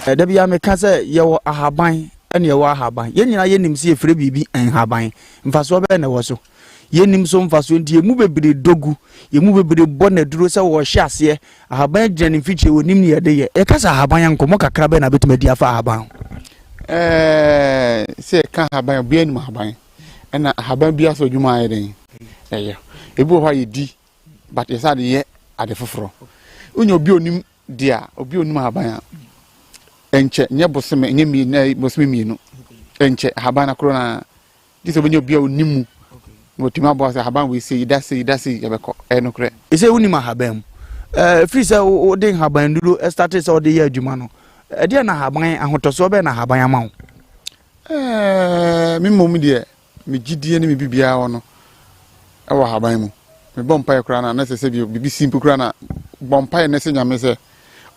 Da bia me ka say ye wo ahaban ene ye wo ahaban ye nyina ye nim se efre bibi en haban mfaso be na wo so ye nim so mfaso ndi emu bebere dogu ye mu bebere bo na duro se wo hye ase ahaban gyan mfiche wo nim ne ye de ye e ka sa ahaban yankomo kakra be na betumadi afa ahaban se ka ahaban bi enu ahaban ena ahaban bi aso dwuma aye den ebu ho ye di but ye sa de ye ade foforo unyo bi onim dia obi onim ahaban enche nye boseme nye mi na boseme mi no enche ahaban na krona diso benyo bi onimu no tima boss ahaban we say idase yebeko no kre e say unim ahaban free say o den ahaban duro start say o de ye adwuma no e de na ahaban ahotoso be na ahaban amawo mi mom de mi gidie ne mi bibia wo no e wo ahaban mu me bompa krana na se bi bibi simple krana bompa na se nyame se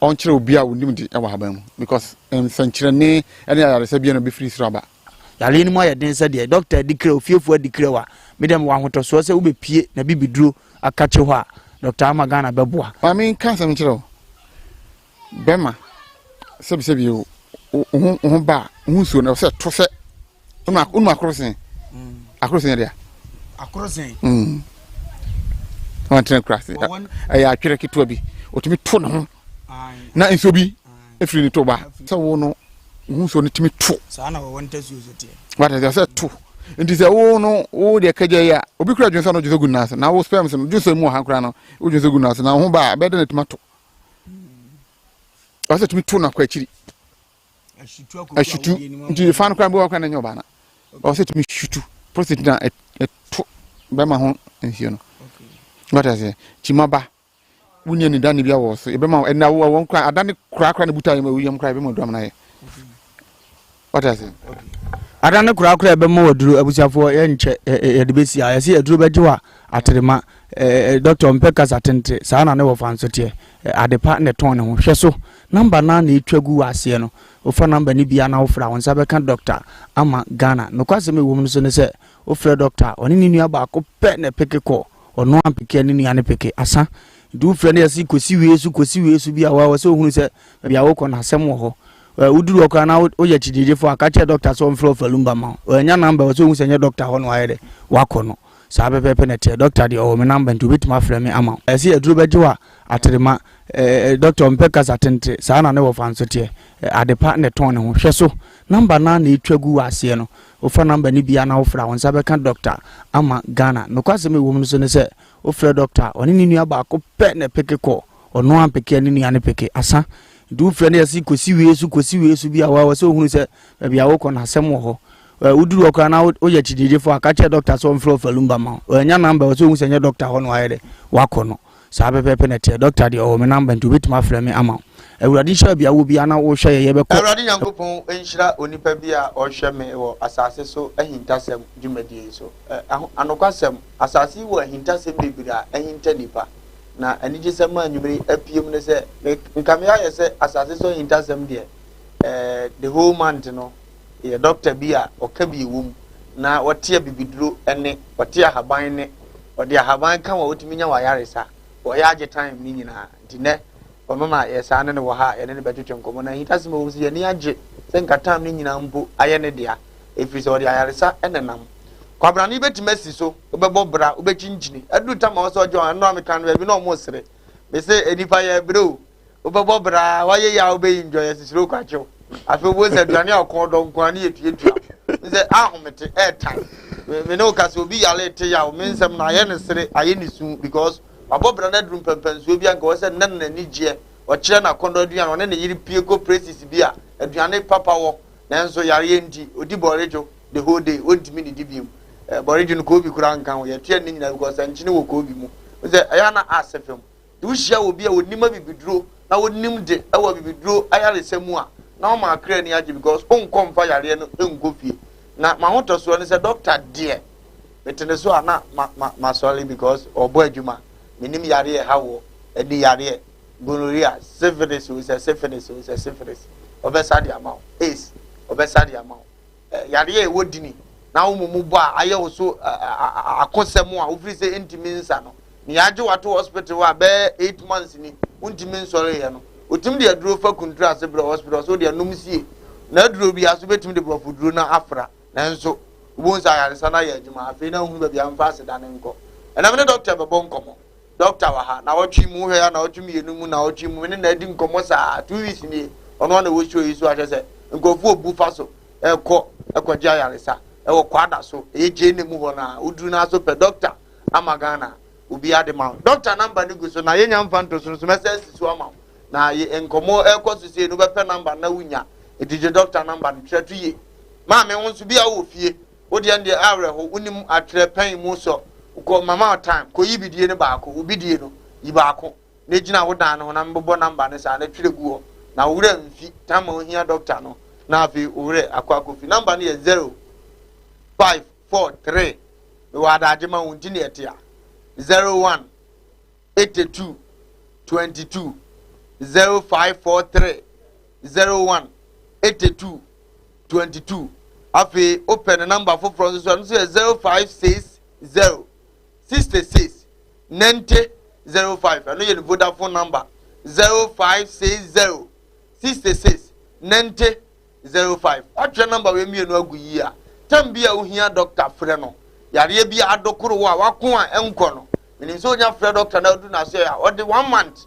on kire obi a wonim di e wa haban mu because sankire ne ene ya se bia no be free sraba yale ni mo ya den se de doctor dikre ofiefo dikre wa medem wa hotoso se wo be pie na bibiduro akache ho a doctor amagana beboa I mean cancer kire bema se bi o ba so na se to se unu akrosen dia akrosen on train crash ya atwere kitwa bi otumi to no na enso bi efiri ni to ba se wo no so no timi to sa na wo wonta su so tie what is that to ndi se wo no wo de kaje ya obi kura dwonso no dwonso gunnas na wo spam se no dwonso mu ha kura no wo dwonso gunnas na ho ba be de na timato ase timi to na kwa chiri ashutu ndi fan kura bo kwa na nyoba na ase timi shutu process na to be ma ho ensio no what is it chimaba wunye ni dani bia wo so ebe ma na wo won kra adani kra na buta ma wiyam kra ebe ma dom na ye what is it adani kra ebe ma waduru abusiafo ye nche ye de besi ya se aduru beje wa atrema doctor mpeka satente sa na ne wo fanso tie adepa ne ton ne ho hwe so number na na etwagu ase no ofa number ni bia na wo fra won sa be kan doctor ama Ghana no kwase me wo mu so ne se wo fra doctor oni ni nua ba ko pe ne peke ko ono ampeke ni nua ne peke asa du frene yasi kosi weesu bia wa so hunu se bia wo ko na asem wo ho uduru okra na wo ye chidije fo akache doctor so mfro falumba ma anya number wo so hunu se nye doctor ho no ayede wako no sa pepe na te doctor de o me number ntu bitima frɛ me ama esi aduru beje wa atrema doctor mpeka satente sa na ne wo fanso te adepa ne ton ne ho hwɛ so number na na etwagu ase no ofa number ni bia na wo fra won sa be kan doctor ama Ghana no kwase me wo mu so ne se wo fra doctor oni ni nua ba ko pe ne peke ko ono ampeke ni nua ne peke asa du fra ne yasi kosi weesu bia wa so hunu se bia wo ko na asem wo ho uduru okra na wo ye chidije fo akache doctor so mfro falumba ma anya number so hunu se nye doctor ho no ayede wako no sa pepe na te doctor de o me number ntu bitima fra me ama awurade hwa bia wo bia na wo hwa ye be ko awurade nyankopon enhyira onipa bia o hwa me wo asase so ahintasem dwumadie so anokwasem asase wo ahintasem bebira ahinta nipa na anigisem anwumre apiem ne se nkame aye se asase so ahintasem de the whole month no ye doctor bia o ka bi wum na wote bibiduro ene wote ahaban ne ode ahaban kan wo otimi nya wa yaresa wo ya age time ni nyina dine omama yesa ne wo ha ye ne betwetwe nkomo na hitasem wo si ye ni age se nkatam ni nyina mbo aye ne dia efiri se ode ayaresa enenam kwabra ni betimasi so obebo bra obechinchini adu tama wo so ojo anu ameka no bi na omo sere be se enipa ye bro obebo bra waye ya obe enjoy sisiro kwacho afi wo se aduane akodo nkwani etuetua se ahomete airtime me no ka se obi yale te ya o mensem na aye ne sere aye ne su because abobra na drum pempenso bi anka wo se nan na nigye o kire na kondo aduane one ne yiri pie ko praises bi a aduane papa wo nanso yare ndi odi borejo the whole day ontimi ni dibim borejo no ko bi kura nka wo ye tua ni nyina because anchine wo ko bi mu se aya na asefem du hia obi a onima bibiduro na wonim de awa bibiduro ayare semu a na ma kra ni age because on komfa yare no enko fie na ma hoto so ne se doctor de betene so ana ma sorry because obo adwuma minim yare e hawo edi yare gonorrhea syphilis syphilis obesadi amount ace obesadi amount yare e wodini na wo mumu bo a aye wo so akosemu a ofiri se intimi nsa no ni age wato hospital wa be 8 months ni untimi nsore ye no otim de aduro fa kuntra ase bra hospital so de anum sie na aduro bi aso betim de brofo duro na afra nanso won sa yaresa na ya adwuma afi na hu ba bia mfa ase da ne nko na me doctor be bon komo doctor wa ha na wotwi mu hwe ya na wotwi mienu mu na wotwi mu ne na adi nkomo sa 2 weeks ni ono na wo show yi so ahwese nkofu obu fa so ekọja yaresa ewo kwada so eje ne mu ho na uduru na so pe doctor amagana ubi ade ma doctor number ni gu so na yenya mfanto so message so ama na ye nkomo ekosusie no be pe number na wunya edije doctor number ni tretu ye ma me won so bia wo fie wo de ande awre ho unim atre pen mu so ko mama time ko yibidie ne baako ubidie no yibaako na gina wo dan no na mbobọ number ne sa na twire gu ho na wura mfi tama ohia doctor no na afi wura akwakofi number ne 0543 wa da ajema wunti ne etia 01 82 22 0543 01 82 22 afi open number for from so 0560 66 90 05 ano ye Vodafone number 0560 66 90 05 atwe number we mienu agu yi a tambia ohia doctor frɛ no yare bia adokoro wa wako a enko no menin so nya frɛ doctor na du na so ya odi 1 month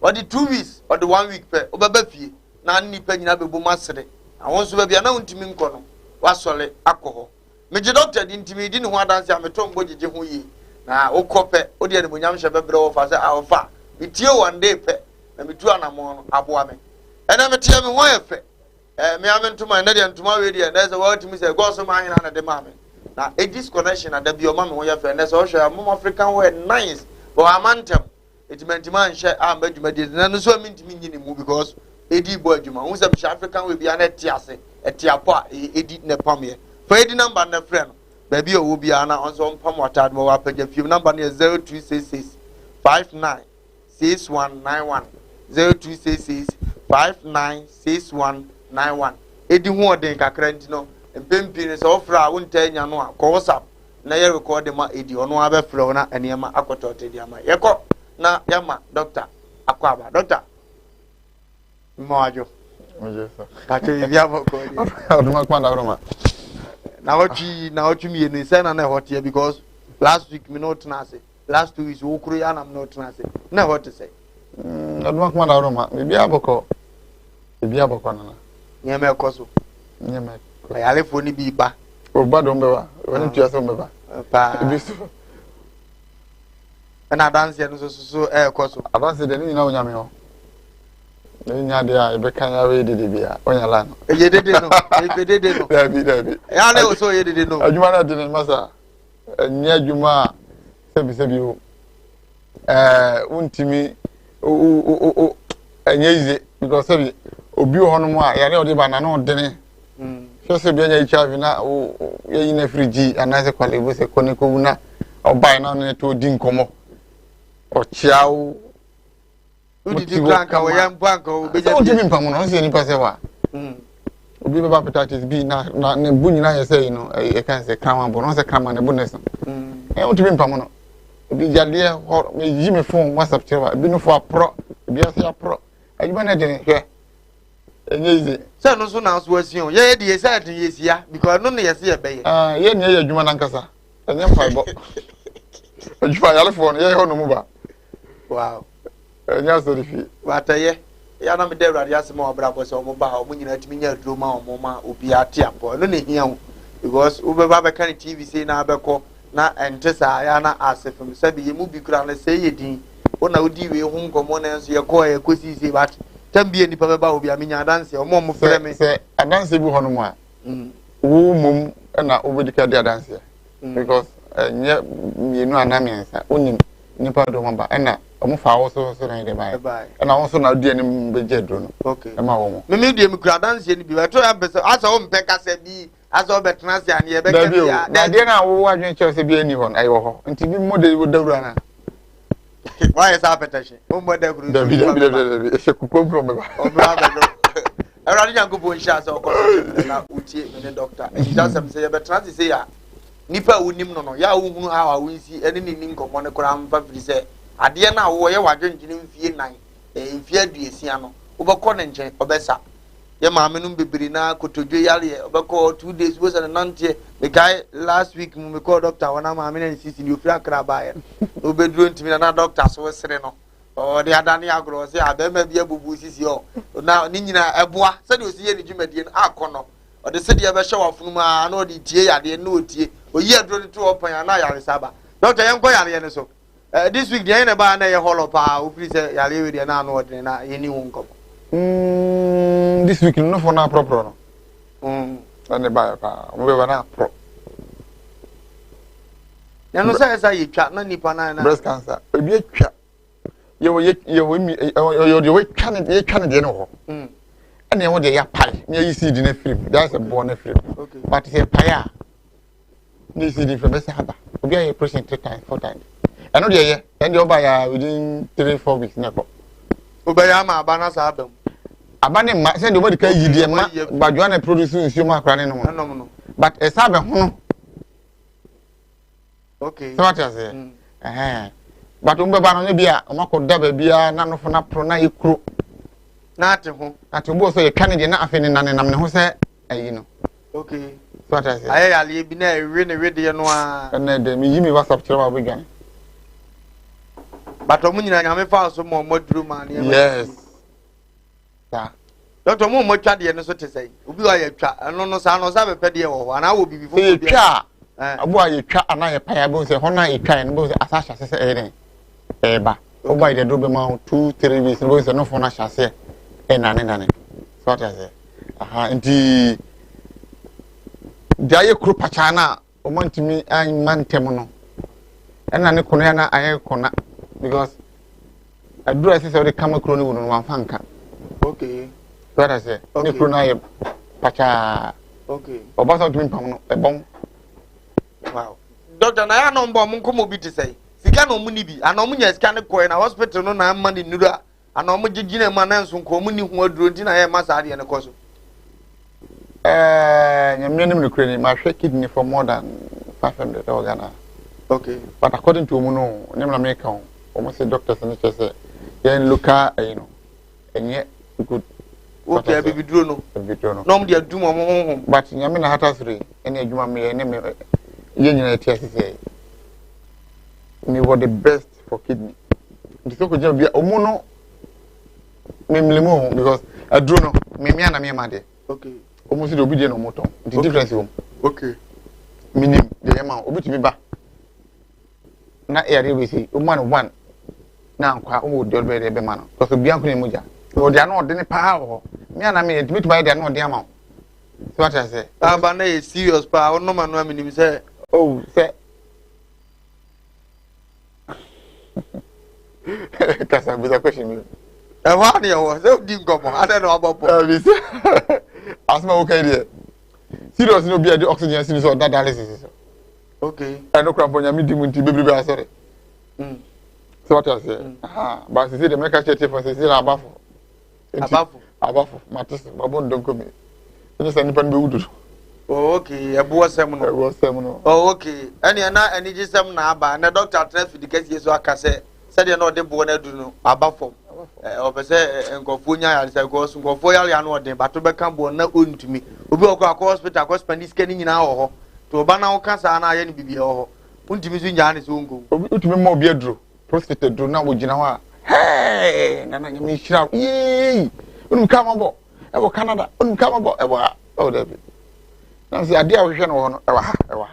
odi 2 weeks odi 1 week pe obaba fie na nipa nyina bebo masere awon so ba bia na untimi nko no wasole akoho meje doctor di ntimi di ne ho adanse ametombo jeje ho yi na okope odi ene munyam hye bebre wo fa se afa bitie one day pe na mitu anamo no aboa me ena metie me ho efe me amentum na de ntuma we de na se wa timi se go so ma hina na de ma me na a disconnection na da bi o ma me ho ye fe na se o hwe am African we nice but amantem etimentima nhye amadwuma de na no so amintimi nyini mu because edi bo adwuma hu se me African we bia na tiase etiapo a edi ne pamye for edi number na frɛ no baby o bia na onso mpam watad mo wa pagya fie number na 0266 59 6191 0266 596191 edi hu odin kakra ntino mpempi ne so ofra wonta nya no a ko WhatsApp na ye record ma edi ono abefrɛ na eniema akotote di ama yekɔ na yama doctor akwaba doctor moajo oje so kache bia boko oduma kwanda roma na ochi mi enu say na hot because last week me not na say last 2 weeks wo kuro ya na me not na say na hot say oduma kwanda roma bia boko na nyeme ekoso nyeme ayale fo ni bi ba o ba do mbewa woni tua so mbeba pa bisu na dance no so ekoso adance de ni na onyame ho ni nya de a ebe kan ya we de bia onyala no ye dede no e dede no dabi ya le o so ye dede no adwuma na de ni masa nya adwuma sebi o untimi o enye ize because sebi obi ho no mu a yare odi ba na no de ni so sebi anya ichavi na ye yin friji anase kwale bo se kone ko na obai na no to di nkomo o chiao udi di kranka wo yam banka wo beja o timi mpamu no se ni pase wa obi be ba hepatitis B na ne bu nyina ye say no e kan se krama bo no se krama ne bu ne so o timi mpamu no obi jade ho me yi me phone WhatsApp chewa bi no fo apro bi ase apro ajuba na de ne hwe enye ize se no so na so asion ye de ye say de ye sia because no ne ye se ye be ye ye ne ye adwuma na nkasa enye mfaibo ajuba yale phone ye ho no mu ba wow nya so rifi wataye ya na me de awurade asema obrabo se omo ba omo nyina timi nya duro ma omo ma obi ate apo no ne hia ho because ube ba be kan TV say na abekọ na entesa ya na asefem sabi ye mu bi kura na say yedin ona odi we hu ngomo na enso ye ko ye kosisi bat tambie nipa be ba obi amenya adanse omo mo frɛ me se adanse bi hono mu a wo mum na obedika de adanse because nye mienu anamiensa onim nipa do mba na omo fa wo so na de bai na wo so na die ni beje dro no okay e ma wo mo me die mi kura adanse ni bi wa to ya be asa wo mpe kasa bi asa wo betena se ane ye be ka bia na die na wo adwen che se bi ani hon ayo ho nti bi mo de wo dawura na why is appetition o mo da guru da bi e se kuko bro me ba o bra be no awurade nyanko bo nsha sa okoso na utie me ne doctor e jasem se ye betena se ya nipa wonim no no ya wo hunu ha wa wonsi ene ni nkomo ne kora mfa firi se ade na wo ye wadwenjine mfie nan mfia duesia no wobɛkɔ ne nkyɛn ɔbɛsa ye maame no bebiri na kotodwe yare obekọ 2 days was an nantie the guy last week me call doctor wana maame na insisi ni ofira kra baaye obeduro ntimi na doctor so sere no o de adane agro se abema bia bubu sisi o na ni nyina eboa se de osi ye ni dwumadie no akọ o de se de be hye wafunu ma na o de tie yade na otie oyi aduro de to opan na yare saba doctor yen ko yare ne so this week de na ba na ye holopa ofiri se yare we de na no de na ye ni won ko this week no for na proper no and ba mo be na pro ya no say ye twa na nipa na breast cancer ebi atwa ye wo mi yo de we twa ne de no ho ene wo de ya pai me yi seed na film that's a born na film but say pai a ni seed from say haba obi a patient 3 times 4 times eno de ye and you buy within 3-4 weeks na ko obi ya ma aba na sa abam abane ma say nobody can yidi ma badwa na produce nsuo akra ne no but esa be ho okay so what you say but umbe ba no bia o makoda ba bia na no fo na pro na ekuro na ate ho ate bo so ye twa ne de na afi ne na ne nam ne ho say ayi no okay so what you say aye ale bi na ewe ne wede no a na de mi yimi WhatsApp kire ma bo gwan but o munyina nyame fa so mo moduru ma ne yes doctor mo twa de no so te sei obi wa ye twa no sa be pede ye wo ana wo bibi fo bi twa abo aye twa ana ye pa ya bo se hona ye twa no bo se Asaase se ba o ba ide do be ma 2-3 weeks no bo se no fo na hyase nane so what I say nti jaye kru pacha na o mantimi an mantem no ena ne kono ya na aye kona because adura se se de kama kru no no wan fanka okay what I say ne kru na ye pacha okay obaso tumi pam no e bon wow doctor na ya no mbo mo nkomo bi te sei sika no mu ni bi ana mo nya sika ne koe na hospital no na amma ni nura ana mo gigina ma na nso nko mo ni hu aduro nti na ye masa de ne koso nyamne nim ne kru ni ma hwe kidney for more than 500 Ghana okay but according to no nim na me kan almost say doctors and say yen local you know enye good okay baby duro no no mo de adum mo but nyame na hata sure ene adwuma me ne me ye nyina tia sese me what the best for kidney nti so ko je bia omo no me mlemo because aduro no me mia na me ma de okay omo si de obi de no moto nti difference wo okay minim de yema obi tumi ba na ere we si omo no one na nkwa omo de be be ma no because bia nkwa mu ja o de na ode ne pa ho me na me tumi tuba de na ode ama so what I say aba na e serious pa ono ma no aminim say oh say kasa bisa question me wa ne wo say di nkomo ade na obopo asma okay there serious no be the oxygen serious or dialysis okay I no crap on ya me di munti bebre be asere so what I say but say the make check for say abafo matis babon don komi so say nipa be wudu okay ebo sem no oh okay ani na ani gisem na aba na doctor traffic the case yeso akase said na ode bo na du no abafo obese nkofo nya ya say go nkofo ya no ode bato be kan bo na ontumi obi okọ hospital ko spend scan nyina ho to oba na wo kasa na aye ni bibia ho ontumi so nya ne so ngo obi otumi ma obi aduro prostate aduro na wo gina ho a hey na nyame hira yi unum ka mabo e wo Canada unum ka mabo e wo oh David na say ade a wo hwe no ho no e wa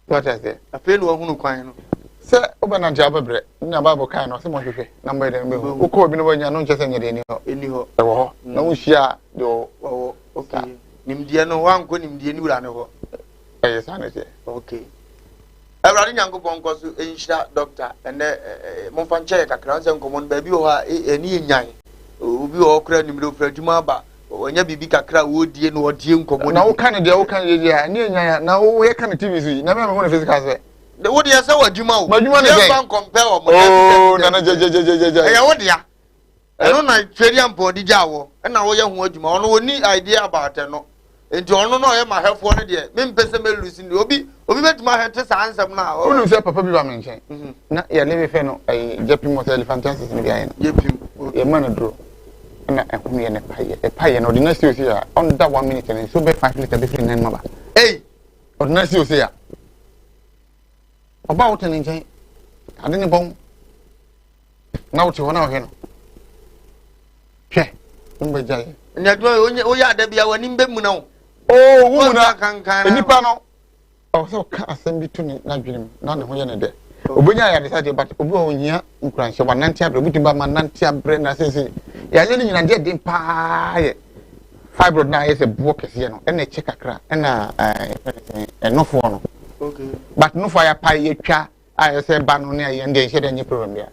what I say afi no hunu kwan no se obana ntia babre na babo kan no se mo hwehwe na mbo de mbe ho ko obi no banya no nche se nyede ni ho e wo ho na wo hia de o okay nimdie no wan ko nimdie ni wura ne ho eh sanete okay Everybody nyango bonko so enhira doctor ene mo fanche kakra nse nkomo ba bi ho ha eni nyan obi ho kra nimre ofra djuma ba onya bibi kakra wo die no odie nkomo na wo kan de wo kan ye ya eni nyan na wo ye kan TV so na me ho na physical se de wo dia se wa djuma o ye ban compare o mo na je ya wo dia eno na tweri ampo di jawo na wo ye ho adjuma ono oni idea about no enti ono no ye ma hefo no de me mpese me lusi ni obi betuma hete sa ansem na onu se papa bi ba me nchen na ya le fe no jepi mo elephantiasis ni bia ye jepi ye man dro na ehunu ye ne paye no ordinary osi ya on that 1 minute and so be 5 liter be free 9 maba ordinary osi ya oba wote ni nchen ade ni bon na wote wona wo he no hwe mbe jaye nya do o ya da bia wani mbe mu na wo wo mu na enipa no so ka asem bi to ni na dwenem na ne ho ye ne de obonya ya de sade but obi o hia nkuranhye wa nante abre buti ba ma nante abre na sense ya le ni nyina de din pa ye fibroid na ye se buo kese no na che kakra na enofo no okay but no fire pa ye twa I say ban on here and they share any problem there.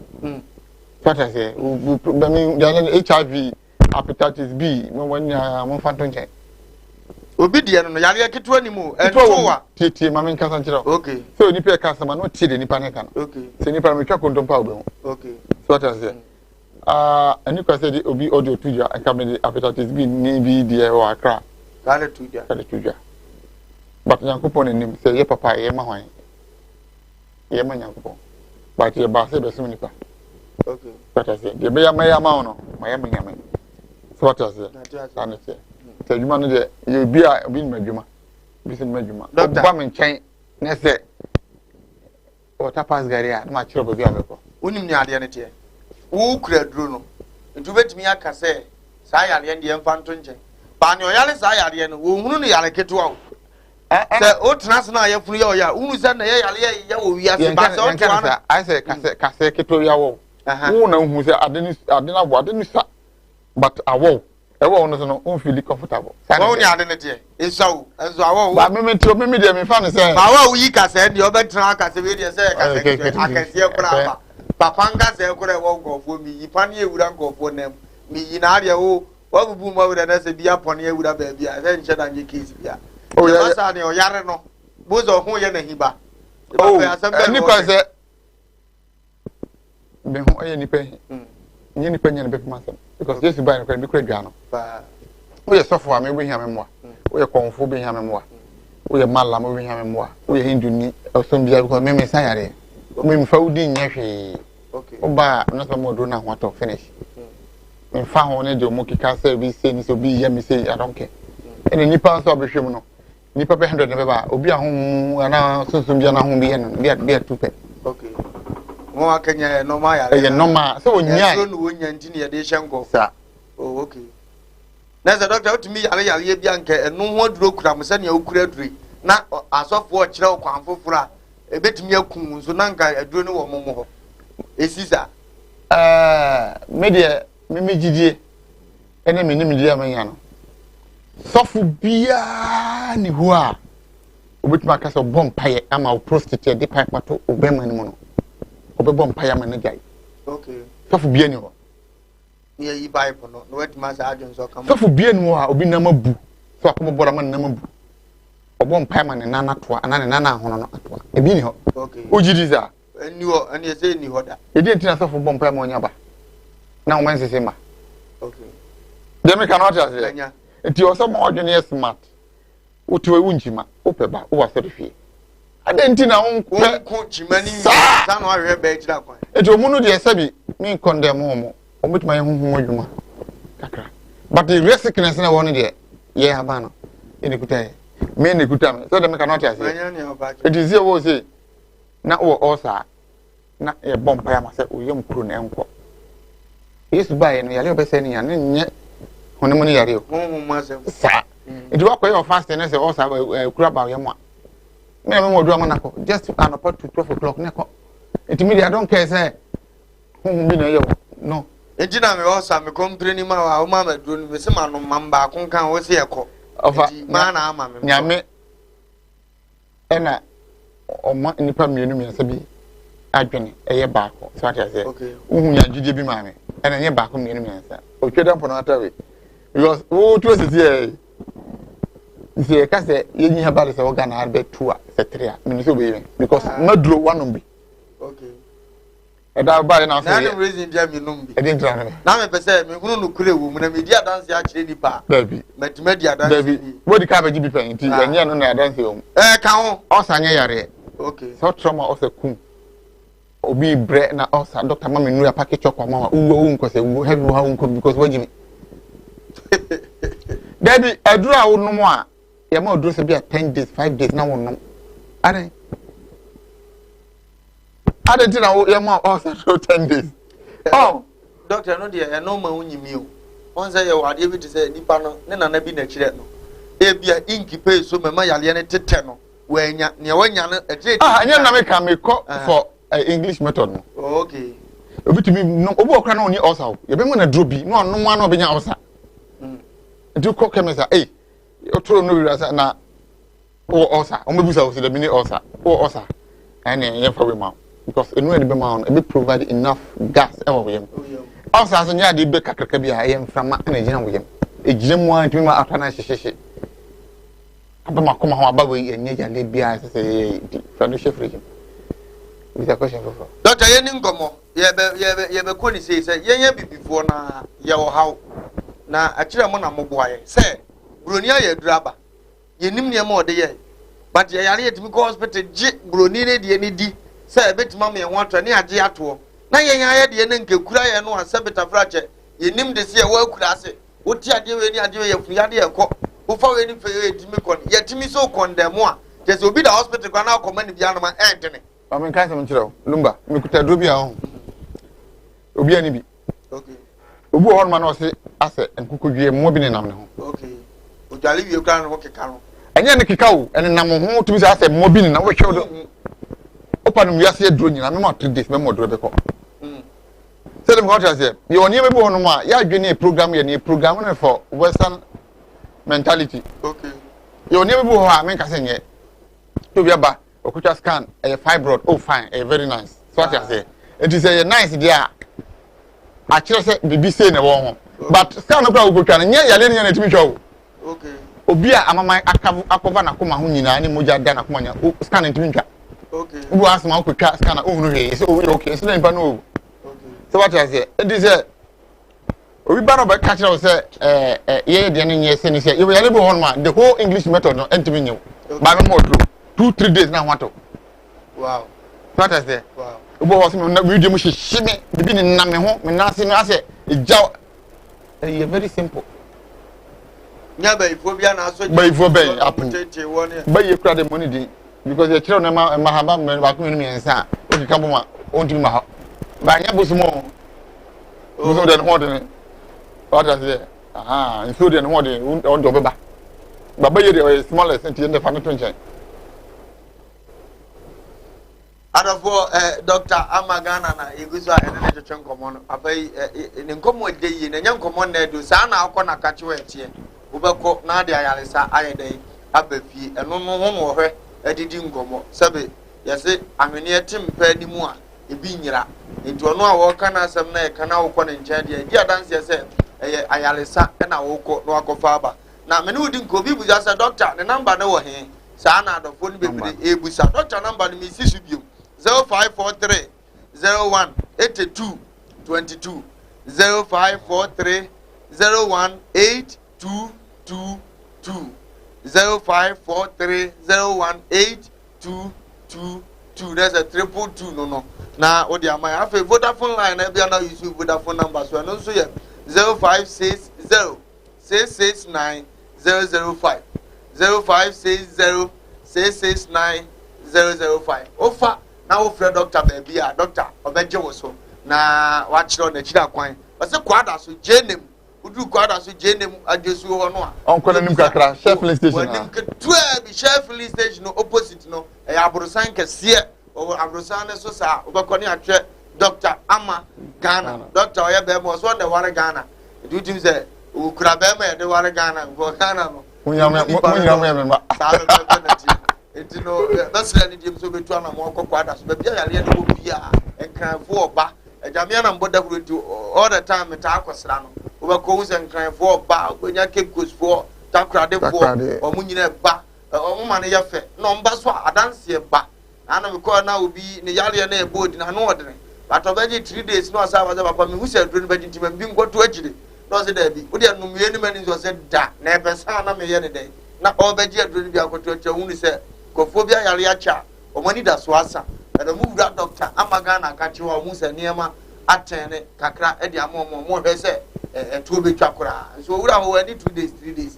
What I say, HIV, hepatitis B, when one phantom check. Obedient, no, Yalia Kitu anymore, and Titi, Mamma Casanchero. Okay. So, Nipa customer, not tea, any panic. Okay. So, Nipa Micha Condom Powder. Okay. What I say. And you can say it will be audio to you and come in the hepatitis B, maybe the or a crack. Got it to you. But young coupon in him say, Papa, Emma. Yema nyankopon but ye ba se be so nipa okay what I say ye be ya maya ma no ma ye nyame so what I say and say say djuma no de ye bi a obi madjuma bi se madjuma ba me nchen na se o ta pass gari a ma chiro bi abeko onim ni ade ne tie wo kura duro no ntu betimi aka se sa yare ne yemfa nto nchen ba ne o yare sa yare no wo hunu ne yare ketewa o se o transna ya furu ya o ya unu se na ya yale ya wo wi ase ba se o to ana I say kase keto ya wo wo na hu se ade na bo ade ni sa but awo e wo no so no o feel comfortable wo ni ade ne tie esawo enzo awo ba me ti o me de me fa ne se ba wa yi kase de o be tra kase we de se kase akase e kura ba papa nga se kura wo ngofo mi yi pa ne ewura ngofo nem mi yi na ade wo wa bubu ma we de na se bia pone ewura ba bia se nche da nye case bia oh yeah sa ne o yare no bozo ho ye na hiba oh nipa se be ho ye nipa nye nipa nya ne be pema sam because Jesus buy no kwa bi kura dwa no ba wo ye sofo a me be hia me moa wo ye konfo be hia me moa wo ye malam be hia me moa wo ye hindu ni osom bia because me sa yare me fa udi nya hwe okay o ba no so mo do na ho to finish me fa ho ne de mo kika se bi se ni so bi ye me say I don't care ene nipa so be hwem no nipa pe 100 ne be ba obi ahom ana sunsun bia na ho bi ye no bia tupe okay mo akanya normal yare ye normal so onya so no wonya ntini ye de hyenko sa oh okay na za doctor otumi yare bia nke enu ho duro kura mo se ne okura dure na asofo o kire okwan foforo a ebetumi akun so na nka aduro ne wo mo ho esisa media me gidie ene me ni media amanya no sofu bia ni ho a obetuma ka so bom paye ama o prostitute de pipe pato obema ni mo no obebom paye ama na gai okay sofu bia ni ho ni yi pipe no no wetima sa adwon so kam sofu bia ni ho a obi na mabu so akomo bora ma na mabu obom paye ma ne nana toa ana ne nana hono no atoa ebi ni ho okay ojidi za eni ho eni ese ni ho da edi entina sofu bom paye ma onya ba na o man sese ma okay dem ka no ata se anya enti o so ma odwene smart wotiwe wunjima opeba wo wasori hwie ade entina ko chimani sa no ahwe ba ejira kwan enti omunu de sabi me condemn omo omutima ye huhu adwuma kakra but the sickness na won de ye aba no eni kuta me ne kuta me so dem ka no ata se anya ne oba enti ze wo se na wo osa na e bompa ya ma se o yem kuro na enko yesu ba ye no yale obese ni ya ne nye hono mo ni yare o mo se sa enti wa ko ye fast na se osa kura ba ye mo me mo do amanako just an about to 12 o'clock ne ko enti me I don't care say hono bi na ye no ejina me osa me kompreni ma wa o ma ma duro ni me se ma no mamba kon kan wo se ye ko ofa ma na ama me nyame ena oma nipa mienu mi sabi adwene eye baako so ati ase uhu ya jide bi ma me ena nye baako mienu mi ansa o tweda mpo na atawe because wo to sisi ise ka se yenyi ha bale se wo Ghana arbe 2 a se 3 a me so be because maduro wanom bi okay that by now say na reason dia me nom bi I didn't try na me pese me hunu no kure wo mu na me dia dance a kire nipa baby metuma dia dance baby what the car be be pen ti enye no na dance o ka ho osanye yare okay so trauma of the kum obi bre na osa doctor mama nu ya package chokwa mama uwo nko se uwo heavy how nko because what me baby adura wo no mo a ya ma oduro se bia 10 days 5 days na wo no are tina wo ya ma osa so 10 days oh doctor no dia no ma unyimi o on say ya wade bi te say nipa no ne na bi na kire no e bia inki pay so mama yale ne tete no wanya ne wanya no e anya na me ka me ko for English method no okay obitumi no obi okra na oni osa o ye be mo na dro bi no no ma na obenya osa do ko kemesa otro no wi asa na o osa o mebusa o se the mini osa o osa ene ye fa we ma because enu ene be ma on e be provide enough gas e wo yem osa so nya de be kakraka bi a ye mframa na gina wo yem e gina mu an tumi ma atana hyehye aba makoma ho aba we enye ya le bia se fa no chef regime with a question for doctor ye ni ngomo ye be ko ni say ye bibifo na ye wo haw na akire mo na mo boaye say broni aye duraba ye nim ne ma ode ye but ye yare yetimi ko hospital ji broni ne de ni di say betima me ho atwa ne age ato na ye nya de ne nkekura ye no asabeta frache ye nim de se ye wa kura ase oti ade we ni ade ye fuya de ye ko wo fa we ni fe ye timi kon ye timi so condemn a je se obi da hospital kwa na akoma ni bia no ma entene amen kan se mchiro lumba me kuta drobi a ho obi ani bi okay obu ho ma na o se ase enkukodwie mo bi ne nam ne ho okay o jali wie kwa no keka no enye ne keka o ene nam ho tumi se ase mo bi ne na wo hwe do opa no wiase aduro nyina me ma 3 days me mo duro be ko se dem ko ta se ye oni me bi ho no ma ya adwene program ye ne program no for western mentality okay ye oni me bi ho a me ka se nye to bi aba okucha scan a fibroid oh fine very nice so what I say it is a nice dia a kire se bibi say na wo ho but scan no kwa okotwa na nye yale ne na timi twa o okay obi a amama akova na koma ho nyina ne moja da na koma nya scan ntimi ntwa okay ubu asma okotwa scan na ohunu he so okay so na mpa no okay so what I say it is a obi ba no ba ka kire o se ye de ne nye se ne se ye yale bo ho ma the whole English method no ntimi nyew ba me mo dro 2-3 days now what? Wow. What is there? Wow. Obo was me na video mu shime bibi ni na me ho me na se no ase eja very simple. Nya ba ifo bia na so ba ifo ben happen. Tete woni. Ba ye kura the money din because ye kire na ma haba me ba ko ni me nsa o ki kambo ma on ti ma ha. Ba nya bosumo. Bosumo den ho den. What is there? Aha, so den ho den on do beba. Ba ye the smallest and the family to Adafo Dr. Amagana na iguzo a ene ne twetwe nkomo no abai ne nkomo de yi na nya nkomo na edo sa na akọ na kache wetie ubekọ na ade ayaresa ayedai abafi eno no ho mo hwe adidi nkomo sabe yese ahwene etim pa ni mu a ebi nyira enti ono a wo kana asem na e kana wo kọ ne ncha de di adanse se eye ayaresa na wo kọ no akọfa aba na me ne udi nkobi buja sa doctor ne number na wo he sa na adofo ni bebre ebusa doctor number ni mi sisu biom 0543 01 82 22 0543 01 82 22 0543 01 82 22 that's a 222 no na odi amai afa Vodafone line na bia na use Vodafone number so no so ye 0560 669 005 0560 669 005 ofa na wo frɛ doctor baby a doctor obeje wo so na wa kyerɛ na kyerɛ kwan ɔse kwada so jenem udu kwada so jenem ajesu ho no a onkɔ nim kakra chef filling station nim ketua bi chef filling station no opposite no abrosan kɛseɛ abrosan ne so sa obɛkɔ ne atwɛ doctor ama Ghana doctor ɔyɛ bɛma so na ware Ghana do tim sɛ ukura bɛma yɛ de ware Ghana go Ghana no munyam ba etino that's the name so betu na mo kwada so be bia yale no bia enkranfo oba ejamia na mboda kuretu all the time ta akwesra no obekọ hu se enkranfo oba onya kekosfo takradefo omunyina ba omuma ne yefe no mba so adanse ba ana me ko na obi ne yale na ebodi na no odene but already 3 days no asa was papa me who said do be ntima bi ngo to agire no say da bi wo de no me ni mani so say da na e pesa na me ye ne dey na obeji aduro bi akoto acha hu ni say kofo bi ayare acha o mani da so asa and the move that doctor amaga na ka chiwa mu say niema atene kakra e de amomo mo hwe say to be twakora so wura ho any 2 days 3 days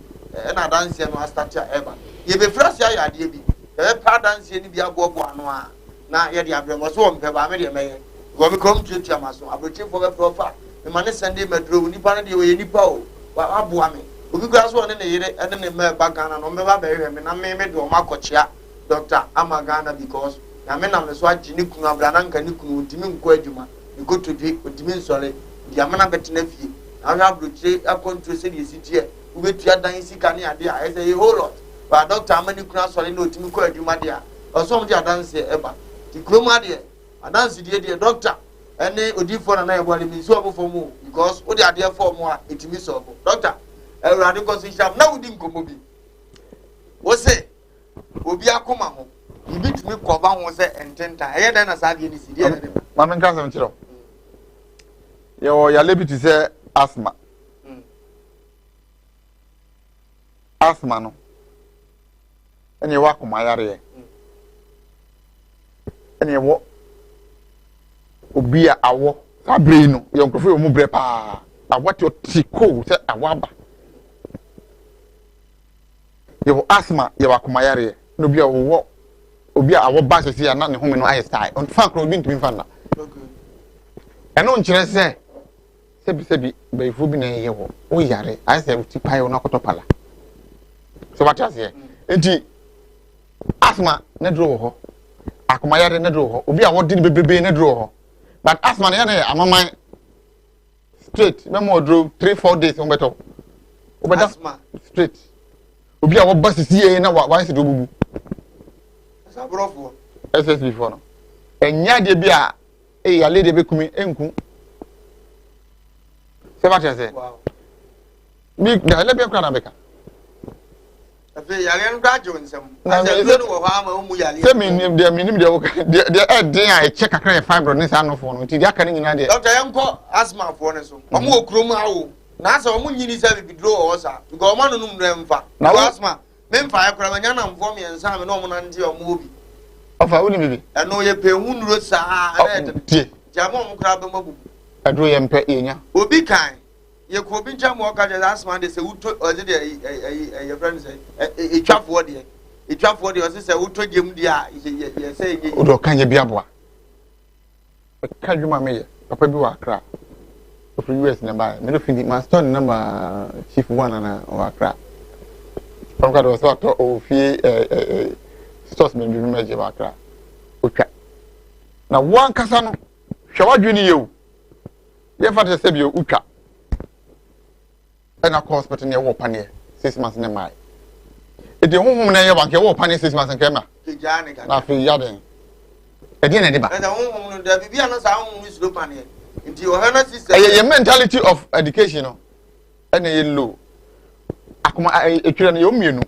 na dance no start ya ever ye be fresh ya ade bi e pa dance ni bi abobo ano a na ye de abremo so mpe ba me de meye go me come to amaso abrochi for be profa me mane Sunday medro ni pa na de we ni pa o wa aboa me obi kura so ne yire ene ne me ba Ghana no me ba be hwe me na me de o makochia doctor amagana because na me na me so agi ni kunu abra na nka ni kunu ntimi nko adwuma ni go to dwe ntimi nsore di amana betena fie na hwa abrochi akonto se de sitie ubetua dan sika ne ade a ese a whole lot but doctor amani kunu asore na otimi ko adwuma de a oso mde adanse eba ti kroma de adanse de doctor ene odifo na na ebole mi so obofo mu because odi ade for mu a etimi so obo doctor Erade constitution na wudi nkomo bi wo se obi akoma ho ibi tumi koba ho se ententa eye dan na sabe ni sidi ene ma men kan se nchiro yo ya lebiti se asthma asthma no ene wa akoma yare ene wo obi a awo sabre no yo nkofo yo mu bre pa awati o tiko se awaba you asthma you akumayare no bia wo obi a wo ba sesi na ne home no aye style on fan kro bi ntimi fan na okay eno nkyere sebi be fu bi na ye wo o yare aye se ti pai o na kotopala so what you say enti asthma na dro ho akumayare na dro ho obi a wo di bebebe na dro ho but asthma na ya amaman straight memo dro 3-4 days on beto asthma straight obi a wo ba sisi na wa se do bubu asa brofo ss before no enya de bi a ya lady be kumi enku se ba tese wow mi da le be kwa na beka afi yare no ga jo nsem asa do no wo ha ma mu yare se mi nim de wo de den a check akra fibro ne sa no fo no ti dia ka ne nyina de doctor yanko asthma fo ne so omo okrom awo na asa omo nyini sa bibidro o sa because omo no num remfa na asthma memfa akra manya na mfo me nsa me no omo na nti omo obi ofa woni bibi eno ye pe hunuro sa tie jamo omo kra be mabu adro ye mpe yenya obi kan ye ko bi ncha mo ka je asthma de se uto o de ye friend say etwafo de o se uto gem de a ye say ye o do kan ye bia boa ka dwuma me ye papa bi wa akra of US number me no findi my stone number chief one na o akra from ka do so to o fie stores me bi me je wa akra o twa na wan kasa no hwa wadwini yewu ye fa te se bi o twa na hospital ne wo pane 6 months ne mai e de honhom na ye banke wo pane 6 months nke ma ke jani ka na fi yaden e de na de ba e de honhom no da bibia no sa honhom ni slow pane nti o hana system ye mentality of education no ene ye low akoma etwira no ye omienu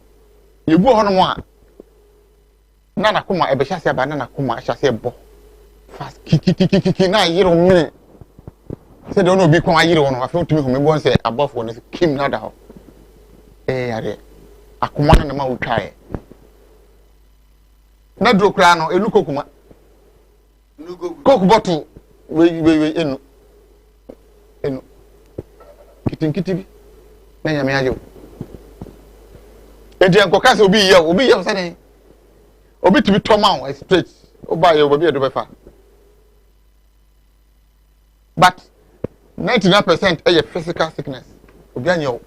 ye bu ho no mo a na koma e be hyase aba na koma hyase bo fast kiki na yiro mene se de no bi kwa yiro no afa tumi ho me bo se abofo no kim na da ho yare akoma na ma wutwae na dro kra no elu kokuma koku bottle we enu kitinkiti bi na nyame ajo enti enko kase obi ye se den obi tibi toma straight oba ye obi edo befa but 99% is physical sickness obi anyo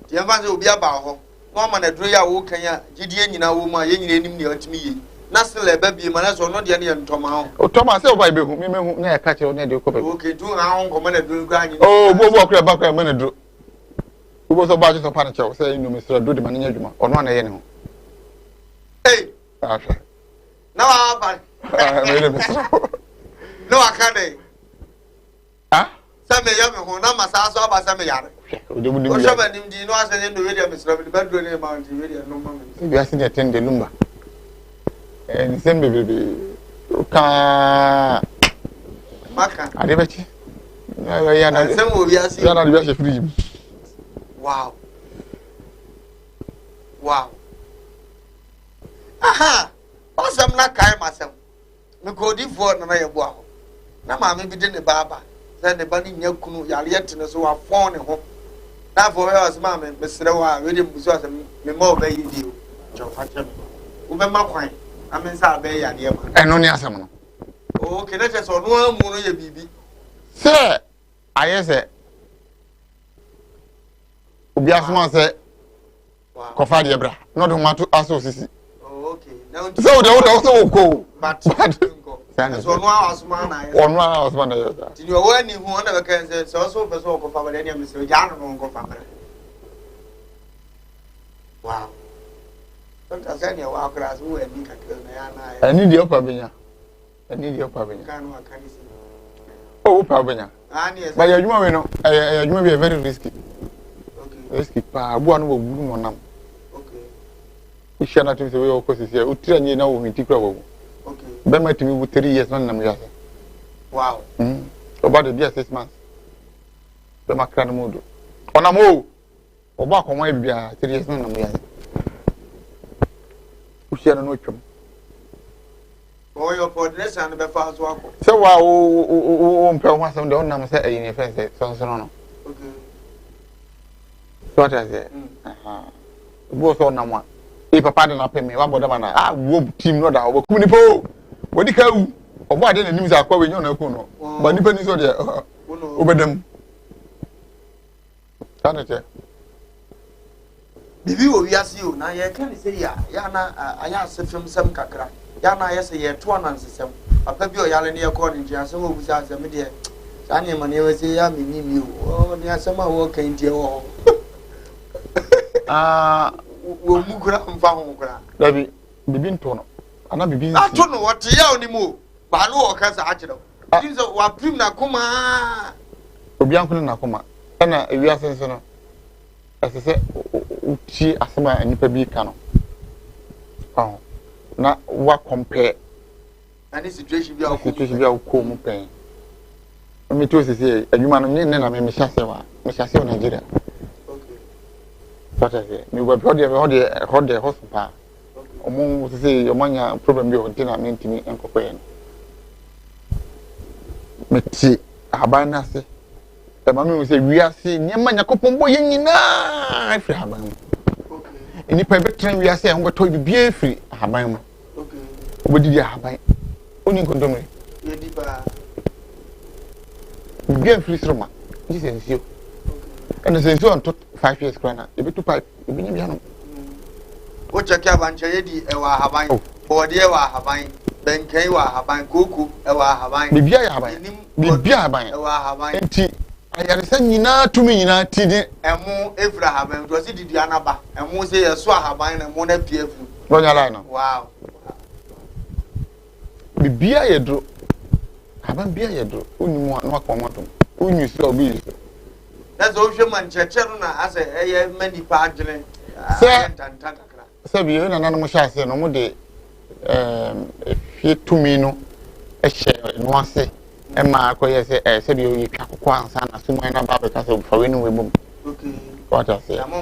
ti enfa se obi aba ho no ma na dro ya wo kan ya gidie nyina wo ma ye nyina enim ne otimi ye na sele ba bi ma na so no de ne ntoma ho o toma se oba be hu me hu na ya ka che na de ko be okay tu ha ho ko ma na dro kwa anyi oh bo akra ba kwa ma na dro ubo so ba so pa na che se inu me sra do de ma na nya dwuma ono na ye ne ho afa na wa ba me le sra no akade Some young who not massa so about some yard. O shaba nim di no asa ne do we dey Mr. Bedro ne ma di we dey no moment. We are seeing attend the lumba. And same baby ka Maka. Adebechi. Ya na. Some will be asking. Ya na de be free. Wow. Wow. Aha. Awesome na kai masem. Me ko di for na ye bo aho. Na ma me bi de ne baba. Say ne ba ni nya kunu yare yete ne so wa fon ne ho. Na for us ma me mesre wa we de busu asem me ma oba yi di o. Jo fa chem. Wo be ma kwan. Amen sa be yare ma. Eno ni asem no. Oh, ke na che so no amu no ye bibi. Se aye se obi asoma se kofa de bra no do mato aso sisi. Oh, okay. Now So the ko. But so no asoma na ye. Ono asoma na ye. Ti you wa ni hu na be kan se so person ko fa ba de am se ja no ko fa ba. Wow. Sometimes I know our class who and Nika na. I need your pabenya. I need your pabenya. Can one can see. Oh, pabenya. Yes. But you know, you may be very risky. Okay. Risky. Pa, one will bloom on them. Okay. We shall not use the way of course here. We train you now with Tikro. Okay. Bema to me with 3 years, none of them. Wow. About the year 6 months. Bema can move. On a move. Or back on my beer 3 years, none of them. We shall know him. Oh, your podness and the fast walk. So, wow, once on the own number say in your face, so no. Okay. What I say? Both on number. If a partner pay me, what about man? Ah, whoop, team, no doubt. Kunipo, what do you call? Or why didn't the news are calling you? No, but depending on the over them. Bibi wo wiase o na ye kan say ya na aya asefem sem kakra ya na ye say ye to anansesem papa bi o yale ne ye ko ne ntia asem obusa asem de sa ne ma ne we say ya meni mi o ne asem a wo kan die wo wo mu kura mfa ho kura Dabi bibi nto no ana bibi nsi ato no wote ya oni mu ba no wo kasa akire tin so wa prim na kuma obi ankun na kuma ana ewiase nso no asese uchi asema nipa bi ka no na wa compare any situation bi a ko mu pen me to sisi adwuma no ne na me hyase wa Nigeria. Okay. What I say me go hode hospital omo sisi omanya problem bi o ntina me ntimi enkokoye no me ti aban na se mami say we are see nyama nyakopon boye nyina afri haban mu okay ni pa betran we are say on goto bibia afri haban mu okay obodi dia haban oni kondomre ye di ba bibia afri sroma this is you and say so on to 5 years kwana e be to pipe e be nyibia no o check abanche ye di e wa haban o de e wa haban benkai wa haban koko e wa haban bibia ya haban bibia haban e wa haban enti ayaresa nyina tumi nyina tidi emu efra haban to si didi anaba emu se yeso haban na emu na pie fu bonya line no wow bibia yedro haban bia yedro onimu no akomoto onyu se obi that's all you man cheche na ase eye mani pa agene se bi na nanu mo hyase no mo de fie tumi no ehye no ase Emma koyese said you kwa ansa na sumo na ba because of for when we move. Okay. What I say? Okay.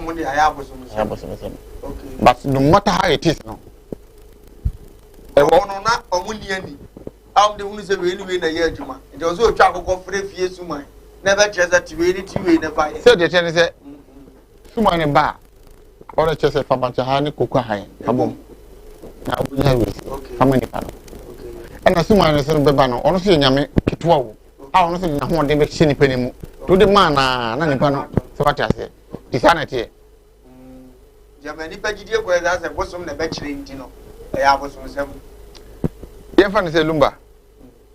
But no matter how it is no. E wono na omuni ani. Am de hunu se we anyway na ye adwuma. It was o twa akokọ free fie suman. Never chese that we ni na ba. Say the ten say sumo ne ba. Ora chese fa ba ha ni kokọ han. Abom. Na obunya we. Okay. Famani pa no. And as soon as I no, honestly, Yami, Kitwa, I honestly know what they make shinny penny to the man, Nanipano, so what I say, Disanity. Jamani, Pagidio, where that's a bosom the bachelor in Tino. I was from some. Dear Fanny say Lumba,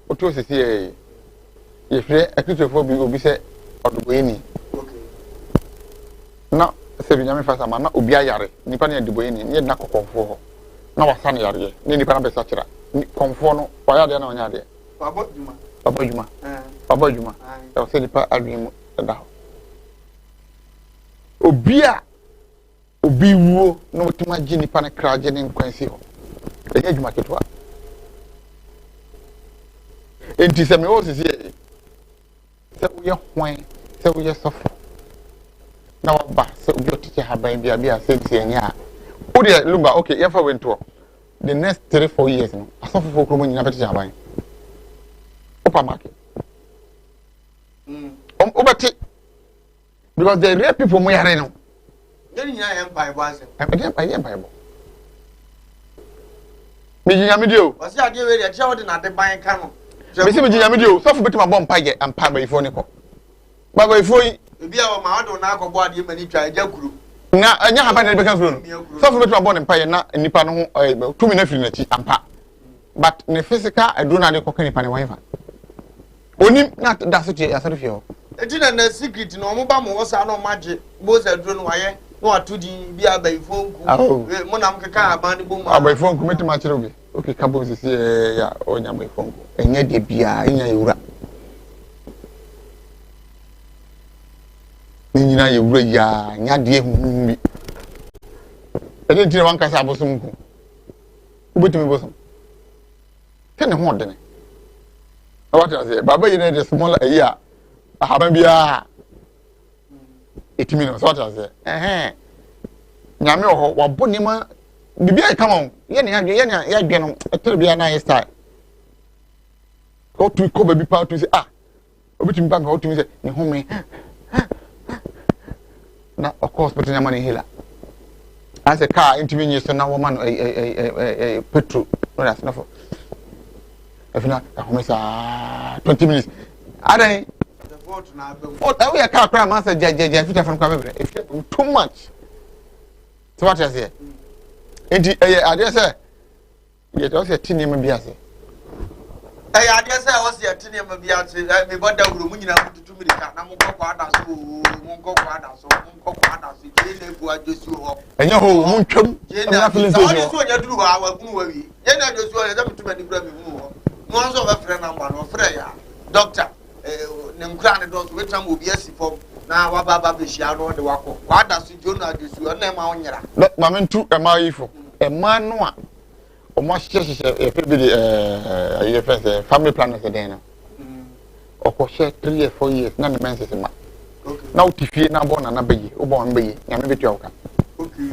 what was it here? If a creature will be said, or the Bueni. Okay. Now, Saving Yami Fasamana, Ubiayare, Nipania de Bueni, near Nako for. Now, a sunny area, Nipana Sachera. Conforno, why are no idea? Papa Juma. Papa Juma. I'll say the part I dream about. Obia Obiwo, no to my Ginny Panic Krajan in Quincy. The hedge market. enti se me wo se se wo ye hwan se wo ye sofo na wa ba se obi otike haban bia se anya o de lumba okay ye fa wento the next 3-4 years no asofo fo kromo nyina betike haban opa market obati because the real people mo yare no then you am Bible as Bible me nyame dio o se ade we de che wo de na de ban ka no me se me nyame dio sofo betima bom paje ampa bayifo ne ko bayifo yi bia o ma do na akọbọ ade mani twa agya kuru na anya haban ne beka no sofo betima bom ne paje na nipa no ho tumi na firi na chi ampa but ne physical aduna de kokani pa ne wanfa onim na da so tie asare fie etina na secret no mo ba mo wosa no maje bo za duro no waye no atudi bia bayifo nku mo nam keka aban ne bom bayifo nku metima kire obi okay kabo sisi ya onya bayifo nku enya de bia enya yura nyina yewura ya nya de ehumi ene tire wan kasa abosom nku ubetimi bosom tene ho de ne what I say baba you know the small aya ahaban bia etimi no so what I say nyame ho waboni ma bibia come on ye ne ya dwe no etere bia na style go to ko baby pa to say obetimi ba go to say ne home na of course but nyama ne hila as a car intimi nyi so na woman petrol no that's enough afina home sa 20 minutes adan the vote na abem we car cry man say jeje fit from come if too much so what I say enti ade say ye to say tini me bia say ade say wo say tini me bia say me boda wuro mu nyina mututu mi ka na mo kokko ada so mo kokko ada so je na bu ajosi ho enya ho mo ntwam na feeling so so nya duru wa gunu wa wi ye na ajosi ho ya mutu mani kura mi gunu ho mo so ba frɛ number no frɛ ya doctor ne nkura ne do so wetam obi asi fom na wa baba be hia no de wakɔ wa da so jo na ajosi ho na ma onyera ma mentu ma yifo ma no a o mo hyehyɛ e pe bi de first family planner se den no o ko share 3 years 4 years na me mense se ma na utifie na bo na bayi o bo bayi nyame betu awka okay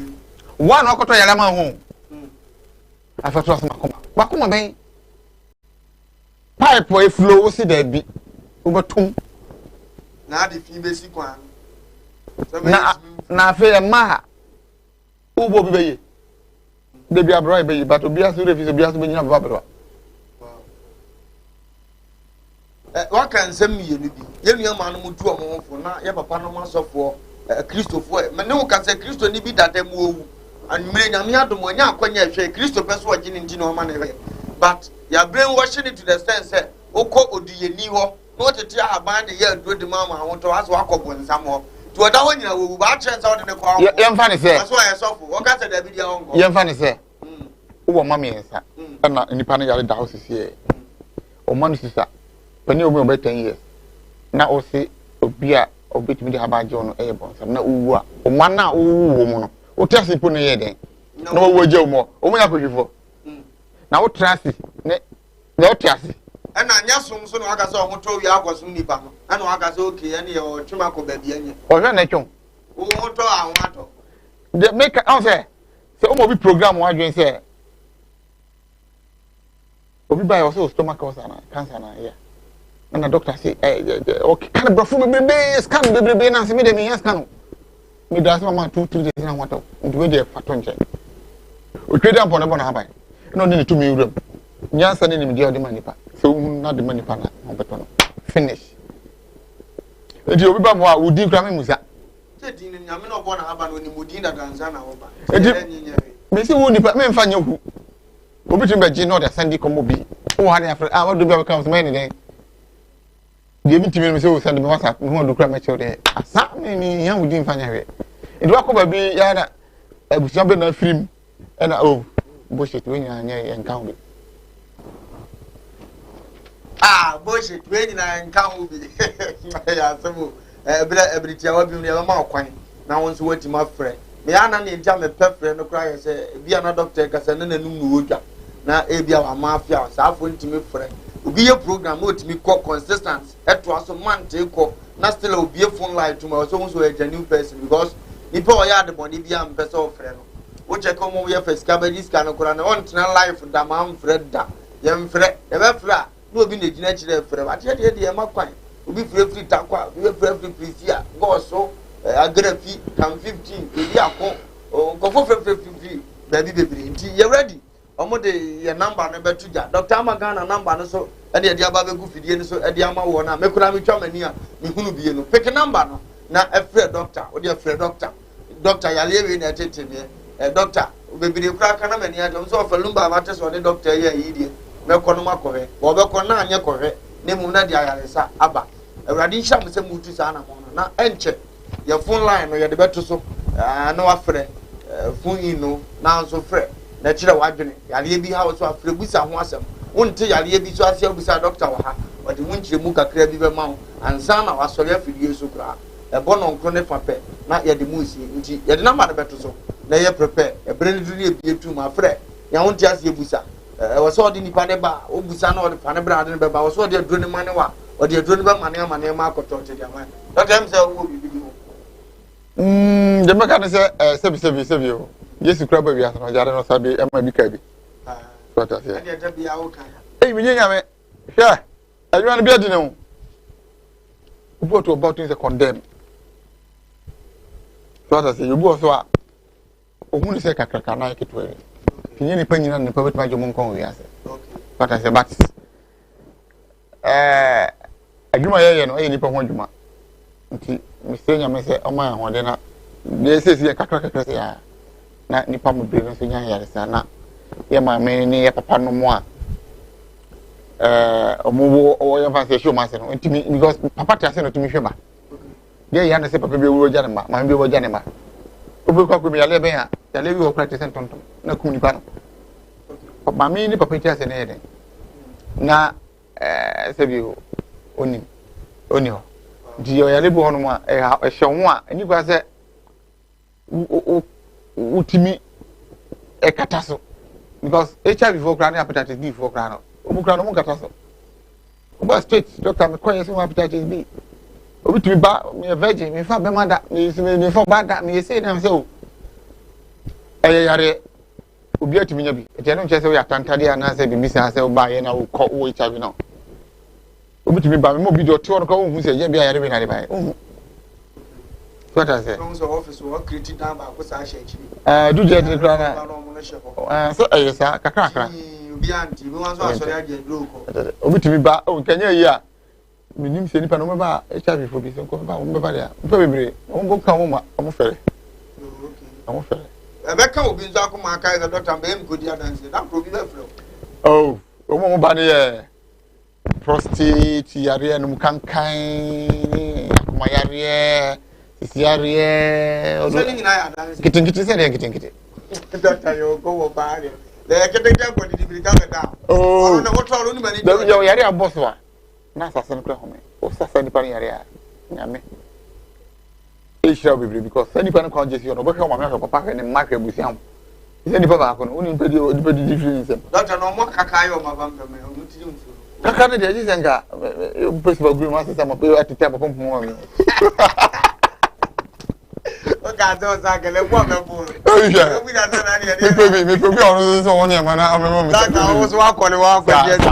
one okoto yala ma ho afato asma bakoma ben pipe way flow o si da bi o betum na de fi be si kwan na fe ma o bo bi bayi de bi abro bayi but obi asu refi so bi asu benyina baba bro wa kan sem ye no bi ye nua ma no mutu o mo fo na ye papa no ma sofo kristofo me ne wo ka se kristo ni bi dada mu owu anumere nyame adom anya akwanya hwe kristo peso ogi ni ntino ma na hwe but ya brain washing it to the sense say okọ oduyeni ho no tete aban de ye aduro de ma ma wonto aso akọbo nsam ho to oda ho nyina wowu ba kire nsa wo de ne kwa ye mfa ne se aso ye sofo wo ka se da bi dia wonko ye mfa ne se wo mama yensa na nipa no yare da house sie o manu sisa pani obi obe 10 years na o se obi a obetimi de habaje ono bon sam na uwu a o ma na uwu mo no o trasi po ne ye den na wo je mo o mo ya kohwifo na o trasi ne o trasi na nya som so na aka se o moto wi akosum nipa no na aka se okay ene ye o twema ko baabi anye o hwe na twon o moto a o mato de make am say o mo bi program wa dwen say obi buy also stomach cancer na yeah and the doctor say okay can bro for me scan baby na say me dey scan me da say mama 2-3 days na water nti we dey faton che o twede am pon na haban no dey to me room nyansa ni me dey o dey manipa so na dey manipa na o beto no finish nti obi ba mo a odi kra me musa se din ni nyame no bo na haban oni mudi na danza na wo ba me say wo nipa me mfa nyahu obi timbe ji no dey send come bi wo ha dey afre what do be come me ni de bi timi me say wo send me WhatsApp me ho do kra me che dey asa me yan wudi mfa nya hwe nti wa ko ba bi ya na abusia be na film na bullshit we nya encounter bullshit we nya encounter bi ya sabo ebritia wa bi mu ya ma kwan na won so wati ma frɛ me ya na ne ntia me pɛfrɛ no kra yɛ sɛ bia na doctor ka sɛ na nanum no wodwa na ebia wa ma afia sa afo ntimi frɛ obi ye program o timi call consistent eto aso man take call na still obi phone line to me so a new person because nipa o ya de body bi am pese o frɛ no wo check mo ye first ka ba diska no kora na on tena life da man frɛ da ye mfrɛ e be frɛ no obi na gina kire frɛ ba tie de ye makwan obi frɛ takwa obi frɛ prisia go so agrafi kam 15 ebi akọ nkofo frɛ baby baby nti ye ready omo de ye number no betu ja Dr. Amagana number no so e de aba begu fidie no so e de ama wo na mekura me twa mani a me hunu bie no pick number no na e frɛ doctor o de frɛ doctor yale we na tete me doctor baby de kura kana mani a so fa lumba amate so de doctor ye yi die me kono makɔhɛ wo be kono na anye kɔhɛ ne mu na de ayaresa aba awurade nhya me se mutu sa na mo na enche ye phone line no ye de betu so na wa frɛ phone in no na so frɛ na kire wadwene yale bi ha so afre busa ho asem wonte yale bi so asia busa doctor wa ha odi wonkyire mu kakra bi be ma ho ansa na wasɔre afidie so kra e bono nkro ne fape na ye de mu sie nti ye de na ma de beto so na ye prepare e bre ne duru e bi etu ma frɛ ya wonte asia busa wo so odi nipa ne ba o busa na odi fa ne bra de ne be ba wo so odi aduro ne ma ne wa odi aduro ne be ma ne ma akɔtɔ te dia ma doctor em say wo bi bi de meka ne se sebi o Yesu kura ba wiase no jare no sabe e ma bi ka bi so ta se ade da bia wo kan mi nyanya me hwe adwa no bi adi ne ho ubo to about things condemn so ta se you go so a ohun se kakraka na ketwe kinye ni panyina ne pa betima jomo nkon wiase so ta se but adwuma ye no e ni pa ho adwuma nti mi se nya me se o ma ho de na de se se kakraka se ya na nipa mo bere so nya yaresa na ye ma me ni ye papa no mo a omo wo ye fa se show ma se no ntimi because papa ta se no timi hwe ba ye ya na se papa be wo ja ne ma be wo ja ne ma obi kwa ko mi yale ben a yale bi wo practice tonton na kum nipa no papa me ni papa ta se ne ye den na se bi oni ho di yo yale bi ho no mo a e hwe ho a ni kwa se utimi e kataso because HIV for crown hepatitis B for crown obu crown mo kataso obu straight doctor me kwanye so hepatitis B obi timi ba me virgin me fa be mada me for bada me say na so yare obi atimi nya bi e no nche se ya tantade ana se bi misa se ba ye na wo ko wo HIV no obi timi ba me mo bi do ti won ko wo hu se ye bi yare bi na de ba what I say? Office work created down by do you get so yes, kakra. Be auntie, we want to sorry again. Obi to me ba o kanya yi a minim se nipa no me ba HIV for bi so ko ba o me ba dia. Mpa bebre, o go kan o ma o fere. O fere. E be kan obi nzo akoma aka the doctor be em kodi adanse. That probi be fere. Oh, o mo ba ne ye prostate yare no kankan akoma yare Siarie, kitin se de kitin. Doctor yo go wo ba re. Le kitin ko di bi ka da. Oh. Na wo tro ni mani. Da yo yare aboso a. Na sase no kra home. O sase ni pa yare a. Nyame. E shall be because any pan ko jesi no bo hwe o ma me papa ne ma hwe busi am. Se ni papa ko no uni pedi difference. Doctor no mo kaka yo ma bam me o mutiri mfu. Kaka ne de jesi nka. Principal group ma sase ma pe atete papa pom mo. Gato sakele kwa mebu. Obi na sana ni. Me probi onu so won e ma na amemo me. Daka wo so akole wa kwa jesu.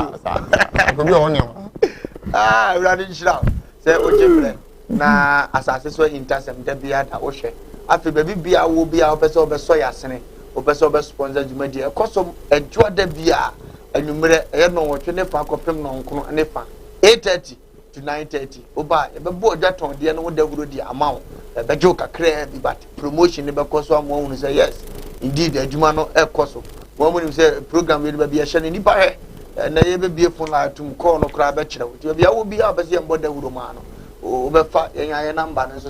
Probi onu e. Uradi nshira. Se ojefre na asase so hintasem da bia da wo hwe. Afi ba bibia wo bia opese obeso yasene. Opese obeso sponsor djumadi. Ekoso edwo da bia anwumre e no wotwe ne fa akopem no nkono ne fa. 8:30 to 9:30. Oba e be bo odwaton de no wo da wuro di amawo. The joke a but promotion never cost one say yes. Indeed, the Jumano Ecoso. One when you say program will be a shiny nipa, and they will be a phone like to call no crab bachelor. You will be up as a body Romano. Over fat and number and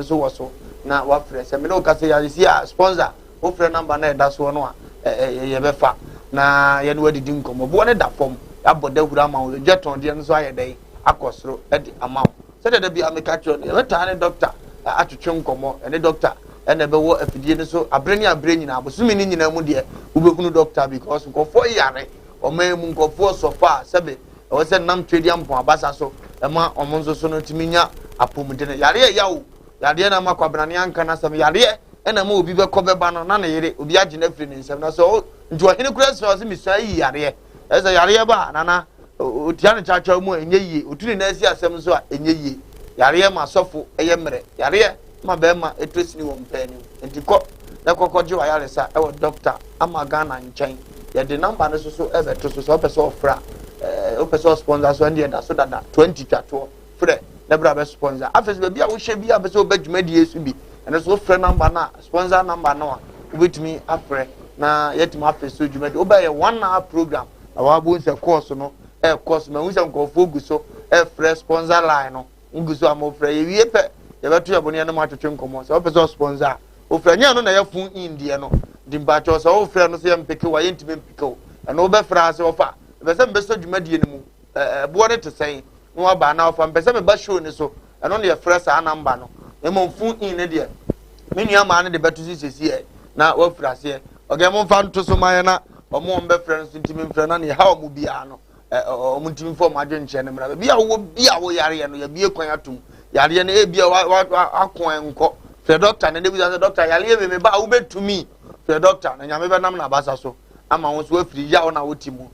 so was so. Now, what friends? I mean, no, because sponsor, offer number, that's one. You fat. Now, you know, didn't come. One at that form, about the grammar, jet on the answer day, a cost at the amount. So that be a mechatron, a tiny doctor. Atwetwe nkomo ene doctor ene be wo afidie ne so abreni na abosumi ni nyina mu de wo be hunu doctor because nkofo yare o man mu nkofo so far sebe o se nam twedi ampo abasa so e ma omo nso so no timinya apomudene yare ya wo yare na makwabrane anka na sam yare e na ma obi be ko beba no na na yere obi age na firi ne nsam na so nti ohene kura so se misua yi yare e se yare ba nana otia ne chacha mu enye yi otuni na asi asem so a enye yi yare ma sofo eye mere yare ma be ma etresini wo mpani nti ko na kokoje wa yare sa e wo doctor ama Ghana nchen ye de number no so e be to so person ofra person sponsor so and da so da 20 twato frɛ na bra be sponsor afes be bia wo hye bia be so badwuma die su bi ene so frɛ number na sponsor number no a wobetumi afrɛ na yetimi afes so dwuma die wo ba ye 1 hour program na wa bo nse course no course ma unsa nkofo gu so frɛ sponsor line no ngu so am frɛ ye wie pɛ ye beto ye boni na ma twetwe nkomo so person sponsor o frɛ nya no na ye fun indie no dimba cho so o frɛ no so ye mpeke wa ye ntimi mpeke o ene wo be frɛ ase wo fa be se mbe so dwuma die ni mu bo ne te sɛn no wa ba na wo fa mbe se me ba show ni so eno ne ye frɛ sa number no e mo fun in ne de me nua ma ne de beto sisi e na wo frɛ ase oge mo fa nto so ma na omo mbe frɛ no so ntimi frɛ na ne ha omo bia no omo ntimi fo ma dwe nche ne mra bia wo yare no ya bie kwan atum yare no e bia akon enko frɛ doctor ne de bi say doctor yare me ba wo betumi frɛ doctor na nya me be nam na basa so ama wo so afiri ya wo na wo timu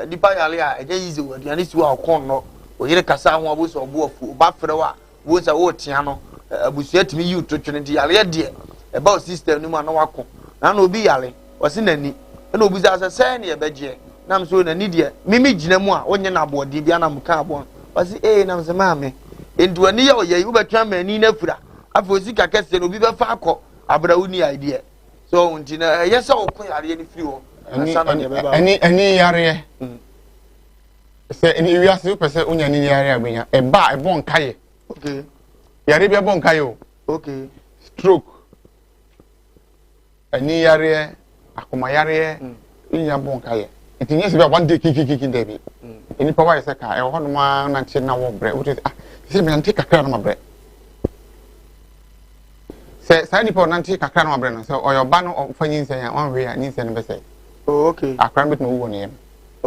dipa yale a eje yize wo aduane si wo akon no oyire kasa ho abo so obo afu ba frɛ wa wo sa wo tia no abusua timi yi utotwene di yale de e ba o system ni mu na wakon na na obi yale o se nani na obi za sɛ ne ye beje na mso nani de mimi gina mu a onye na abode bia na mka abon o se na mse maame enduani ya oye wo betwa mani na fura afo sika kese no obi be fa akɔ abra uni idea so unti na yesa okon yale ni firi ho any yare say any we are super say unya ni yare abenya e ba e bon kaye okay yare be bon kaye o okay stroke any yare akoma yare unya bon kaye it yes be one day kiki dey be any power say ka e ho no ma na che na wo bre o say me nante kakra no ma bre say say ni po nante kakra no ma bre no so oyo ba no fanyin say ya one way ni say no be say oh okay akran bit no wo ne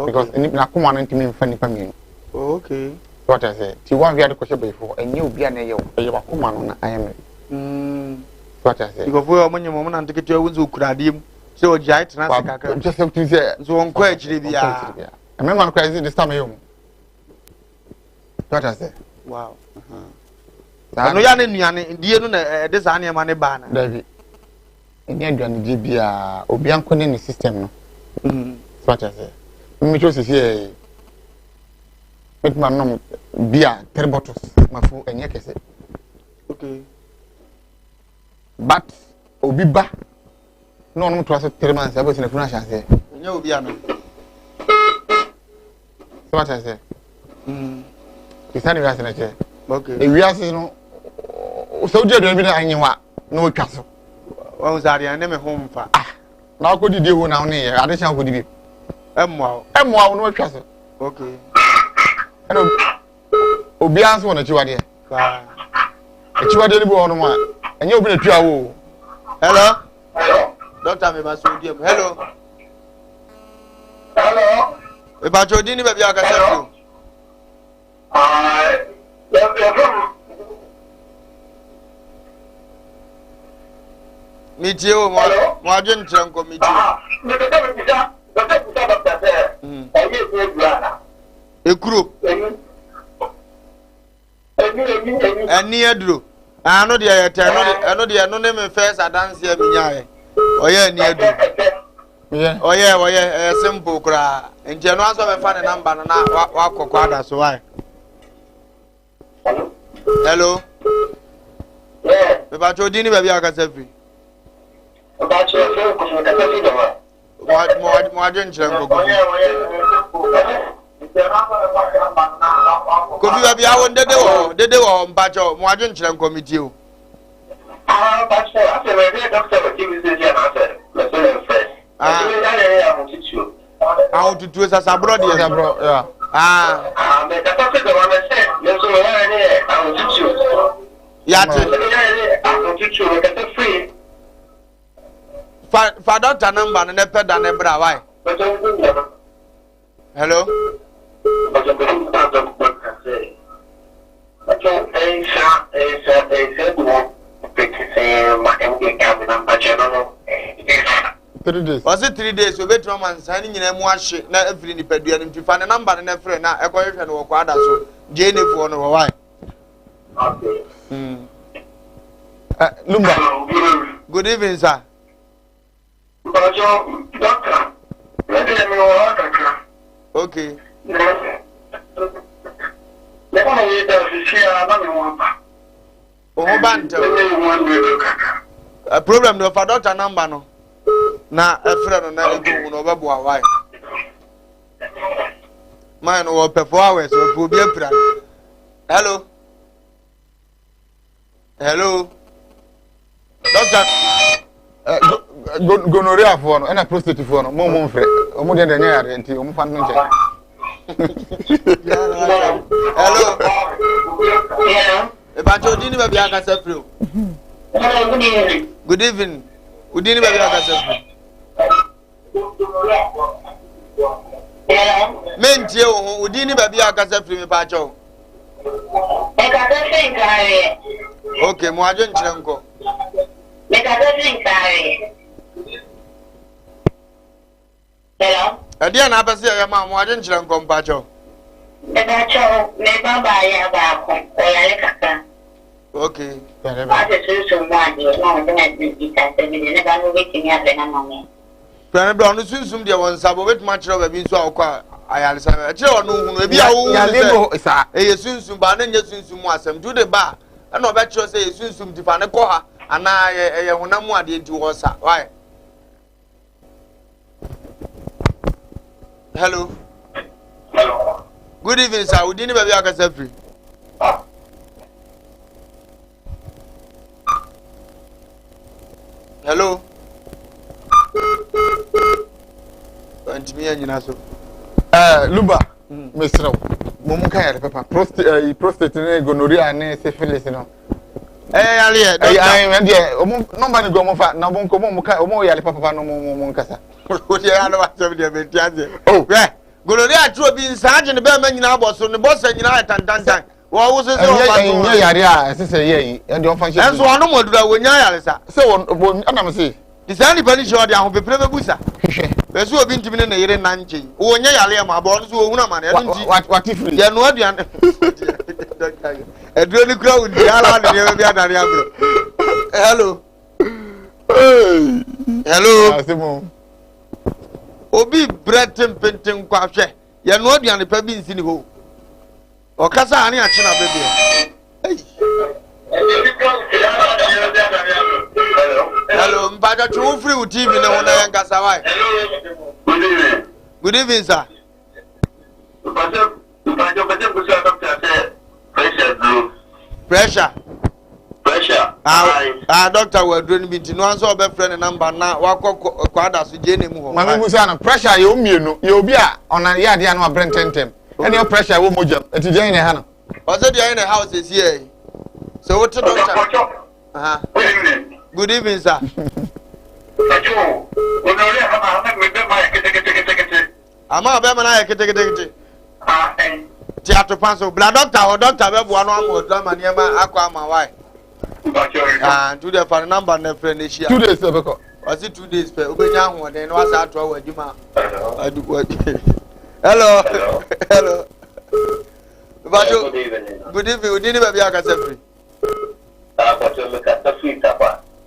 because any na kuma no ntimi mfa nipa mi oh okay what I say ti one way de ko shebe fo enye obi na ye wa kuma no na ayeme what I say you go for your money mo na nteketu awunzu kurade mu so ojai tena kakra just something say so on kwa ejire bia e me man crazy this time you what I say wow no ya ne nuane die no na de sa ne ma ne ba na David enye aduane di bia obi anko ne system no what I say me chose here with my nom bia 3 bottles mafu enye kese okay but obi ba no no to aso 3 months abo sine funa chance enye obi ano what I say isani wiase na che okay e wiase no so je do bi na anyewa na otwa so wa uzari ane me ho mfa na ko didi ho na ne ade chan ko didi emwa no otwa so okay eno obi anso na chiwade ba chiwade ni bo no ma enye obi na tua wo hello doctor me ba so di hello e ba jodi ni be bia ka se Meeting mo adwen kyerɛ nko meeting ekuro eni aduro ano de yete ano de no ne me first dance ya minyae oye eni aduro oye simple kura nje no aso be fa ne number no na wa kokwa da so why hello yeah be ba chodi ni be bia ka safi about your phone ko ka safi do mo adwen kyerɛ nko Kofi ba bia won dede wo mpacho mo adwen kyerɛ nko miti o but I say we doctor we give you the answer let's say first ahun tutu sasa bro de ya bro yeah me ka safi do ma say me so we na ni ahun tutu ya te ahun tutu we ka free fa doctor number ne pe da ne bra why hello But I'm going to start to say, but was it 3 days? We wait 1 month. Signing in a wash. Not every independent. To find a number and a friend. Now, a question or quadra. So, Jane for no why. okay. Lumba. Good evening, sir. But doctor, let me know. Okay. A problem of a doctor number no. Na a friend na go no be why. Mine will pay 4 hours or be a plan. Hello. Hello. Doctor. Gonorrhea for no, and a prostate for no, more free. O mo de na ya renti, o mo fa no nche. Hello. Yeah. About your dinner baby akasa free. Hello, good evening. Good evening. Udini baby akasa free. Yeah. Mentie wo udini baby akasa free me pa cho. I got a thing carry. Okay, mo ajo nchire nko. Make a thing carry. Hello. Adia na apese ya ma mo ajo nchire nko mpa cho. Eba cho me baba ya ba ko o ya le kaka. Okay. Ba se so mo ade no de na di ta se bi ne ba no wetin ya be na no me. Plan do no sunsum de won sabo betuma kire ba bi nso akwa ayalesa. Kire wonu hunu ebi awu. Ya lebo sa. Eye sunsum ba na nya sunsum mu asem do de ba. Na oba kire say ye sunsum difa ne ko ha ana ye honamu ade nti wo sa. Why? Hello. Hello. Good evening, sir. Udini baby akasa free. Hello. Antimi anyina so. Lumba. Mesra. Mo mun kan ya papa. Prostate ne gonorrhea ne syphilis no. Ale e. Ai de o mo number ni go mo fa na bo nko mo ka o mo ya le papa no mo nkasa. O de ya no wa se de be tiaze. Oh. Gonorrhea tro bi nsaje ne be ma nyina aboso ne boss nyina tantantan. Wo wo se se o ba no. Nya yare a se se ye e de on fa she. Enso ono modura wo nya yare sa. Se won anam se. Disani pani show de ahon pepre bebusa. Hwehwe. Be so obi ntimi ne yere na nche. Wo nya yare ma abo no so wo huna ma ne nti. What free? Ya no aduan. Edro ni kura udi ala ne be adare agro. Hello. Hey. Hello. Asemo. Obi bretem pentin kwa hwe. Ya no aduan pa bi nsi ni ho. Okasa ani ache na bebe. Hey. Hello, Mbaja Chu free with TV na wona yankasa why. Good evening. Good evening, sir. Pressure. Doctor we do ni binti no anso obe friend number na wakọ kwada so je nemu ho. Mama musa na pressure ye omienu ye obi a ona ye ade na abrententem. Ene pressure wo mojam. Eti je ne ha no. O se dey in the house is here. So what to doctor? Good evening, sir. Ama be mana kete. Ti atopanso bla doctor or doctor be bo anu am do ma niam akwa ama why? To the phone number na friend share. 2 days ebeko. Was it 2 days pe obenya ho den no asa atwa wa adwuma. Hello. Hello. Bajo. Good evening. Udini be bia ka sefri.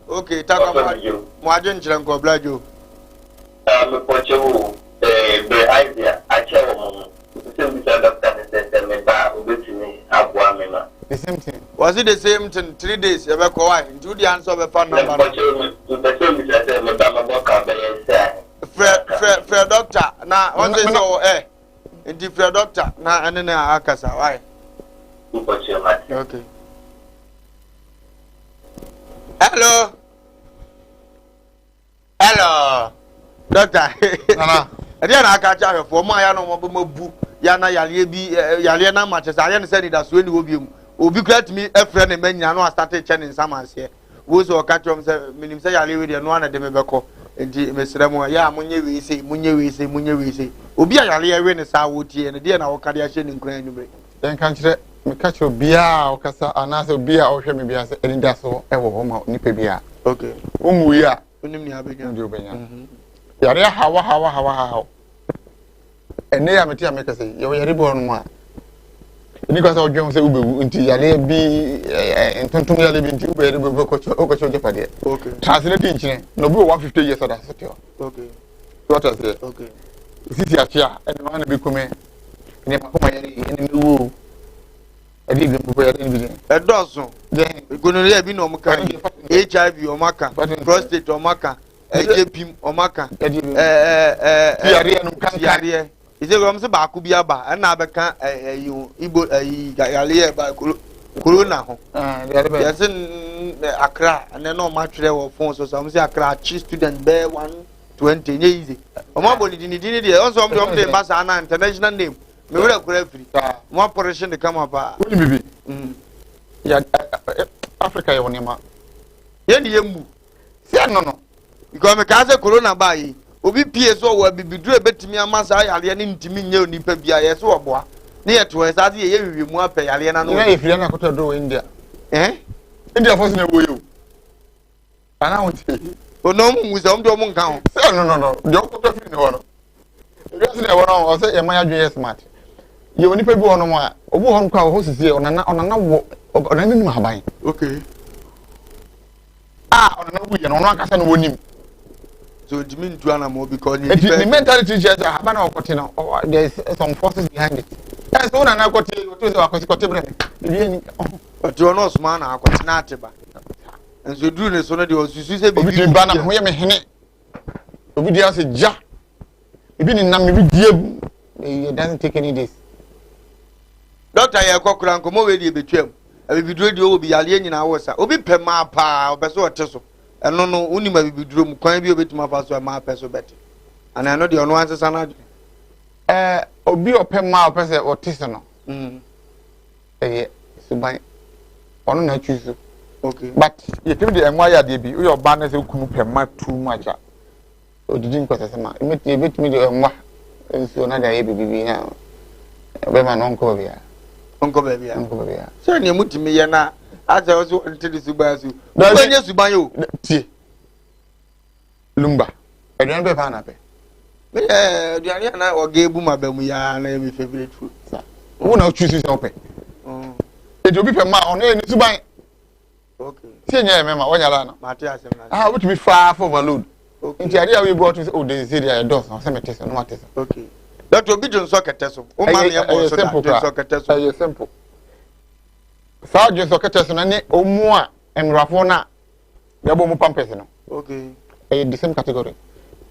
Okay, talk about you. Mwaje nchira nko blajo. Me poche wo be idea a chewo mo. Se mi sa doctor ne se me ba obetini aboa me ma. The same thing. Was it the same thing 3 days? You be ko why? Do the answer be phone number. Me se me ba ma boka be say. Fred doctor na what say so Inti Fred doctor na ane na akasa why? Me poche ma. Okay. Hello, doctor. Nana. Ade na aka cha hwefo mo aya no mo bu ya na yale bi yale na ma chese aya ne se ni da so ni obi mu obi krat mi efre ne manya no start che ne nsamanse wo so ka chom se minim se yale we de no na de me beko enti mesrɛ mo ya monye we say obi ayale yawe ne sa wotie ne de na wo kade ahye ne nkran anwumre den kan kire me ka kire bia o kasa anase bia o hwe me bia se eni da so e wo ho ma nipa bia okay umu ya onim ni abenya ndi obenya yare hawa ene ya meti ameka se yo yare bo no ma ni ko sa odwen se ubewu nti yare bi entontom yare bi nti ubere be ko cho jepade okay translate nchine no bi 150 years oda so okay what is it okay sisi achia ene ma na bi kome ne ma koma yare ene nuwo edi bi mpo yare ni bi edoso gonorrhea bi no mka HIV omaka prostate omaka ejepim omaka yare no kan yare ise go mse ba ku bi aba na abeka igbo yare ba corona ho yes Accra and no match wo phone so some say Accra chi student be 120 nye easy omo boni dini dey on so am dey masa na international name me wura kura free mo operation dey come up woni bibi ya Africa yo nema ye ni yemu se no because me ka say corona ba yi obi pie so wo bibiduro betimi amasa yale ne ntimi nye onipa bia ye so oboa ne ye to esa ye wiwi mu apɛ yale na no ye firi na koto do India India force na wo yo ana wonti onom mu se omdo mu nkan ho se no de koto firi ne ho no de se ne wo no o se e man adwen smart ye onipa bi ho no mo a obu ho nkwa ho sisi onana wo onana ni mahaban okay onana bu ye no no akasa no wonim so dimi ntu ana mo because the mentality just happen na okoti no there is some forces behind it yes una na okoti to se akoti bre bi ni ojo no sma na akoti na ateba enso duru ne so no de osusu se bi obi ba na ho ye me hene obi dia se ja ebi ni nam bi die it doesn't take any days doctor ye kokura nkomo we die betwam abibiduro die obi yale nyina wo sa obi pema pa obeso oteso eno no unima bibiduro mu kwan bi obetuma fa so ma peso beti ana no de ono ansesa na obi opema opese otese no suban ono na chusu okay but you tell the enwa ya de bi uyo ba na se kunu pema too much odidi nkwese ma ebetumi de enwa enso na da ye bibi na be ma no nko bia so ne mutimi ye na aza oso ntidi suban su onye suban yo tie lumba eduan be pa na pe eduan na oge bu ma ba mu ya na my favorite food wo na choose yourself pe e obi pe ma ono ni suban okay tie nya me ma wonya la na mate asem na what to be far for overload nti ade we go to oh the city I do so say me tese no matese okay that obi dun so keteso o ma me mo so that so keteso you simple sa dun so keteso na ne omu a emrafo na ya bo mu pampers no okay the same category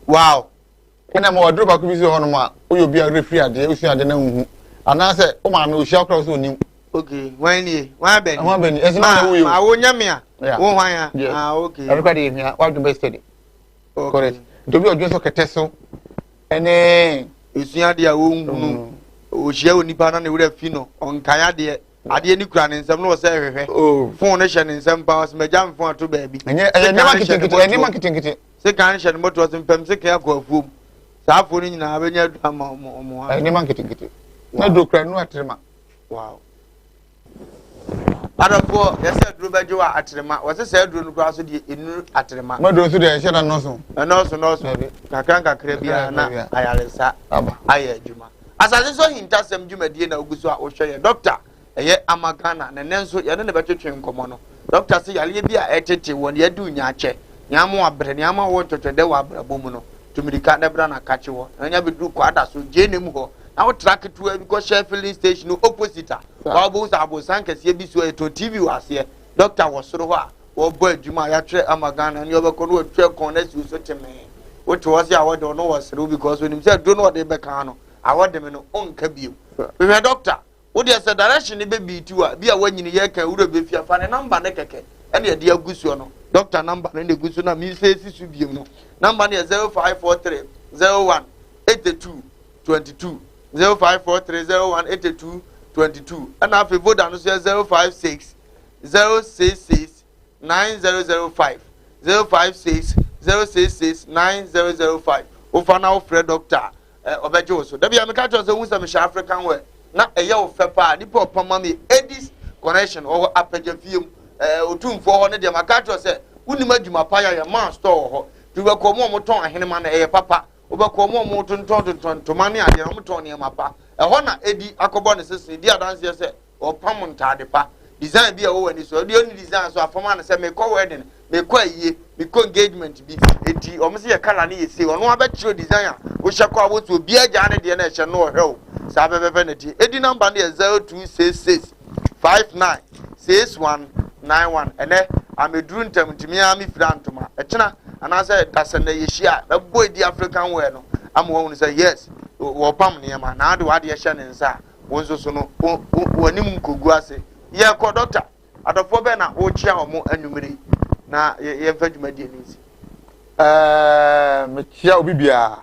wow kana mo wardrobe ba ku bi so hono ma oyo bi a refri ade usu ade na hu ana se o ma me o shia cross onim okay when ni wan beni esma na wo yo ma wo nyame a wo hwan a okay everybody here what do best study correct do bi odwo so keteso ene esuya de a wo hunu o shia onipa na ne wura fi no onkaya de ade ni kura ne nsam no se hwehwe phone ne hye ne nsam pa was meja mfon ato baabi enye ne marketing se kan hye ne moto se mpem se kan akọ afuom sa afo ni nyina abenya ama omo enye marketing na do kura no atrema wow adafo yesa duro bajo wa atrema wose se duro no kura so de enu atrema ma do so de hye na no so kakra bia na ayaresa aye adwuma Asaase So Ahintasem dwumadie na oguso a wo hwe doctor eye amagana na nenso ye ne betwetwe nkomo no doctor se yale bi a etete won ye du nya ache nyamo abre nyamo wo twetwede wa abrabo mu no tumirika na bra na kache wo nya bedu ko ada so je nem ho na wo track to e because share filling station no opposite wa bo sa bo san kase bi so eto TV wase doctor wo soro ho a wo bo adwuma ya twe amagana ne obekọ no twe kon na si so teme wo to wase a wo do no wo soro because when him say do no de beka no awode me no onka bio we doctor wo de say direction ne be bitu a bia wanyini ye kan wuro be fia fa ne number ne keke ene ye de agusuo no doctor number ne de gusu na mi say sisu biem no number ne 0543 01 82 22 0543 01 82 22 and afi voda no say 056 066 9005 056 0669005 ofana ofre doctor obejo so da bia me ka cho so hu se me sha African wear na eye ofe pa ni po pama me edis connection o apaja fiem otumfo ho ne de maka cho se unim adwuma pa ya man store ho tu be ko mo ton ahene ma na eye papa obekọ mo tonton mane ade no ton ne mapa ho na edi akobo ne sese di adanse se opam ntade pa design bi a wo wani so di oni design so afama na se me ko wedding me ko ayie me ko engagement bi eti o mse ye kala ne yesi ono abetro design a wo hyako a wo to obi agya ne de na ehye no hwe sa bebebe ne ti edi number ne 0266596191 ene ameduru ntam ntimi ami frantoma echena anase dasana yeshia na boy di African wear no amwo hu say yes wo pam ne ma na ade wade ye hye ne nsa wonso so no wonim kogu ase ye ko doctor adofo be na wo chia omo anwumire na ye mfa dwumadi ani si me chia obi bia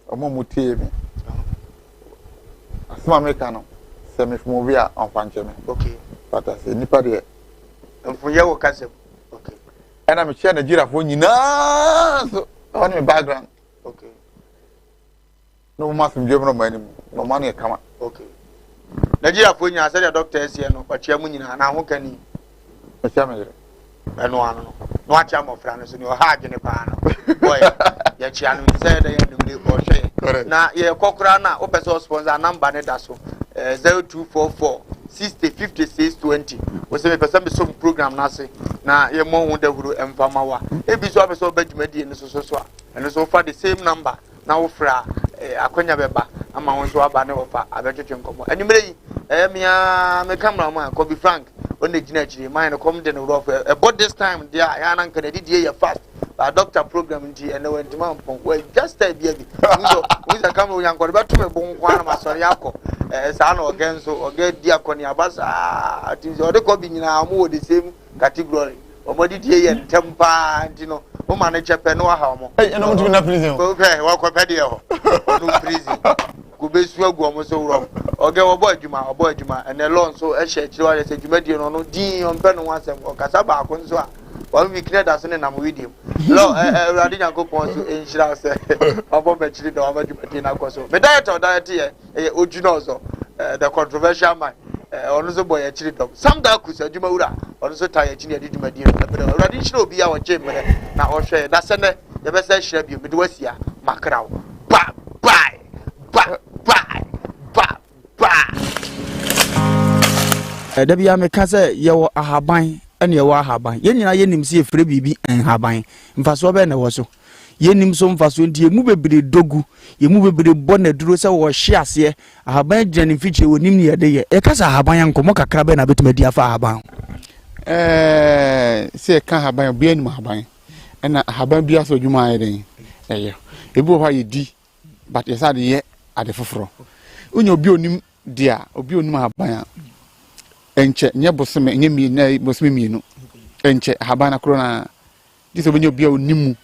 omo mutie me asma america no se me fumo bia on fanche me okay pata se nipa de mfunye wo kasem okay ena me chia Nigeria fo nyina so on me background okay no ma fim jebno mani no man e kama okay Nigeria fo nyina se the doctor sie no kwachia mu nyina na ho kani me chia me eno ano no acha mo fra no so ni o ha agene pa no boy ya chia no se da ya numre ko hwe na ye kokora na o pese sponsor number ne da so 0244 605620 we say me pese me so program na se na ye mo hu da huru emfama wa e bi so pese obadwumadi ne so a eno so for the same number na wo fra akonya beba ama won so aba ne wo fa abetwetwe nkomo animre yi me camera man ko bi Frank on the gina chiri mine come the no about this time there ya nan kan didi ya fast a doctor program nti and went man pon we just stay there bi we say come we yankọ be to me bon kwa na masori akọ sa na ogen so oge di akọni abasa ati o de ko bi nyina mo the same category o mo didi ya ntempa nti no o ma ne chepe no ha mo eno mo tumi na prison o fe wa ko pe de ho no prison go be su agu omo so wuro oge wo bo adwuma ene lon so e hye kire wa se dwumadie no no din on pe no wasem o kasa ba ko nso a wa mi kire da so ne na mo video lo urade nyankopon so enhira se obo be kire da wa ba dwumadie na ko so me diet ye ojuna ozo the controversial man ono so boy kire dom sam da kusa dwuma wura ono so ta ye kire de dwumadie na be urade nhira obi a wo che mere na o hwe da se ne ye be se hira bi me de wasia makrawo ba bye da bia me ka se ye wo ahaban ene ye wo ahaban ye nyina ye nim se efre bibi enhaban mfaso be na wo so ye nim so mfaso ndi emu bebere dogu ye mu bebere bona duro se wo hye ase ahaban gyani fiche wo nim ne ye de ye e ka se ahaban yankomo kakra be na betumadi afa ahaban se ka ahaban bia nim ahaban ena ahaban bia so dwuma ayeden ebi wo ha ye di but yesa de ye ade foforo unyo obi onim dia obi onim ahaban enche nye bosome nye mi na bosome mienu enche habana corona diso benyo bia onimu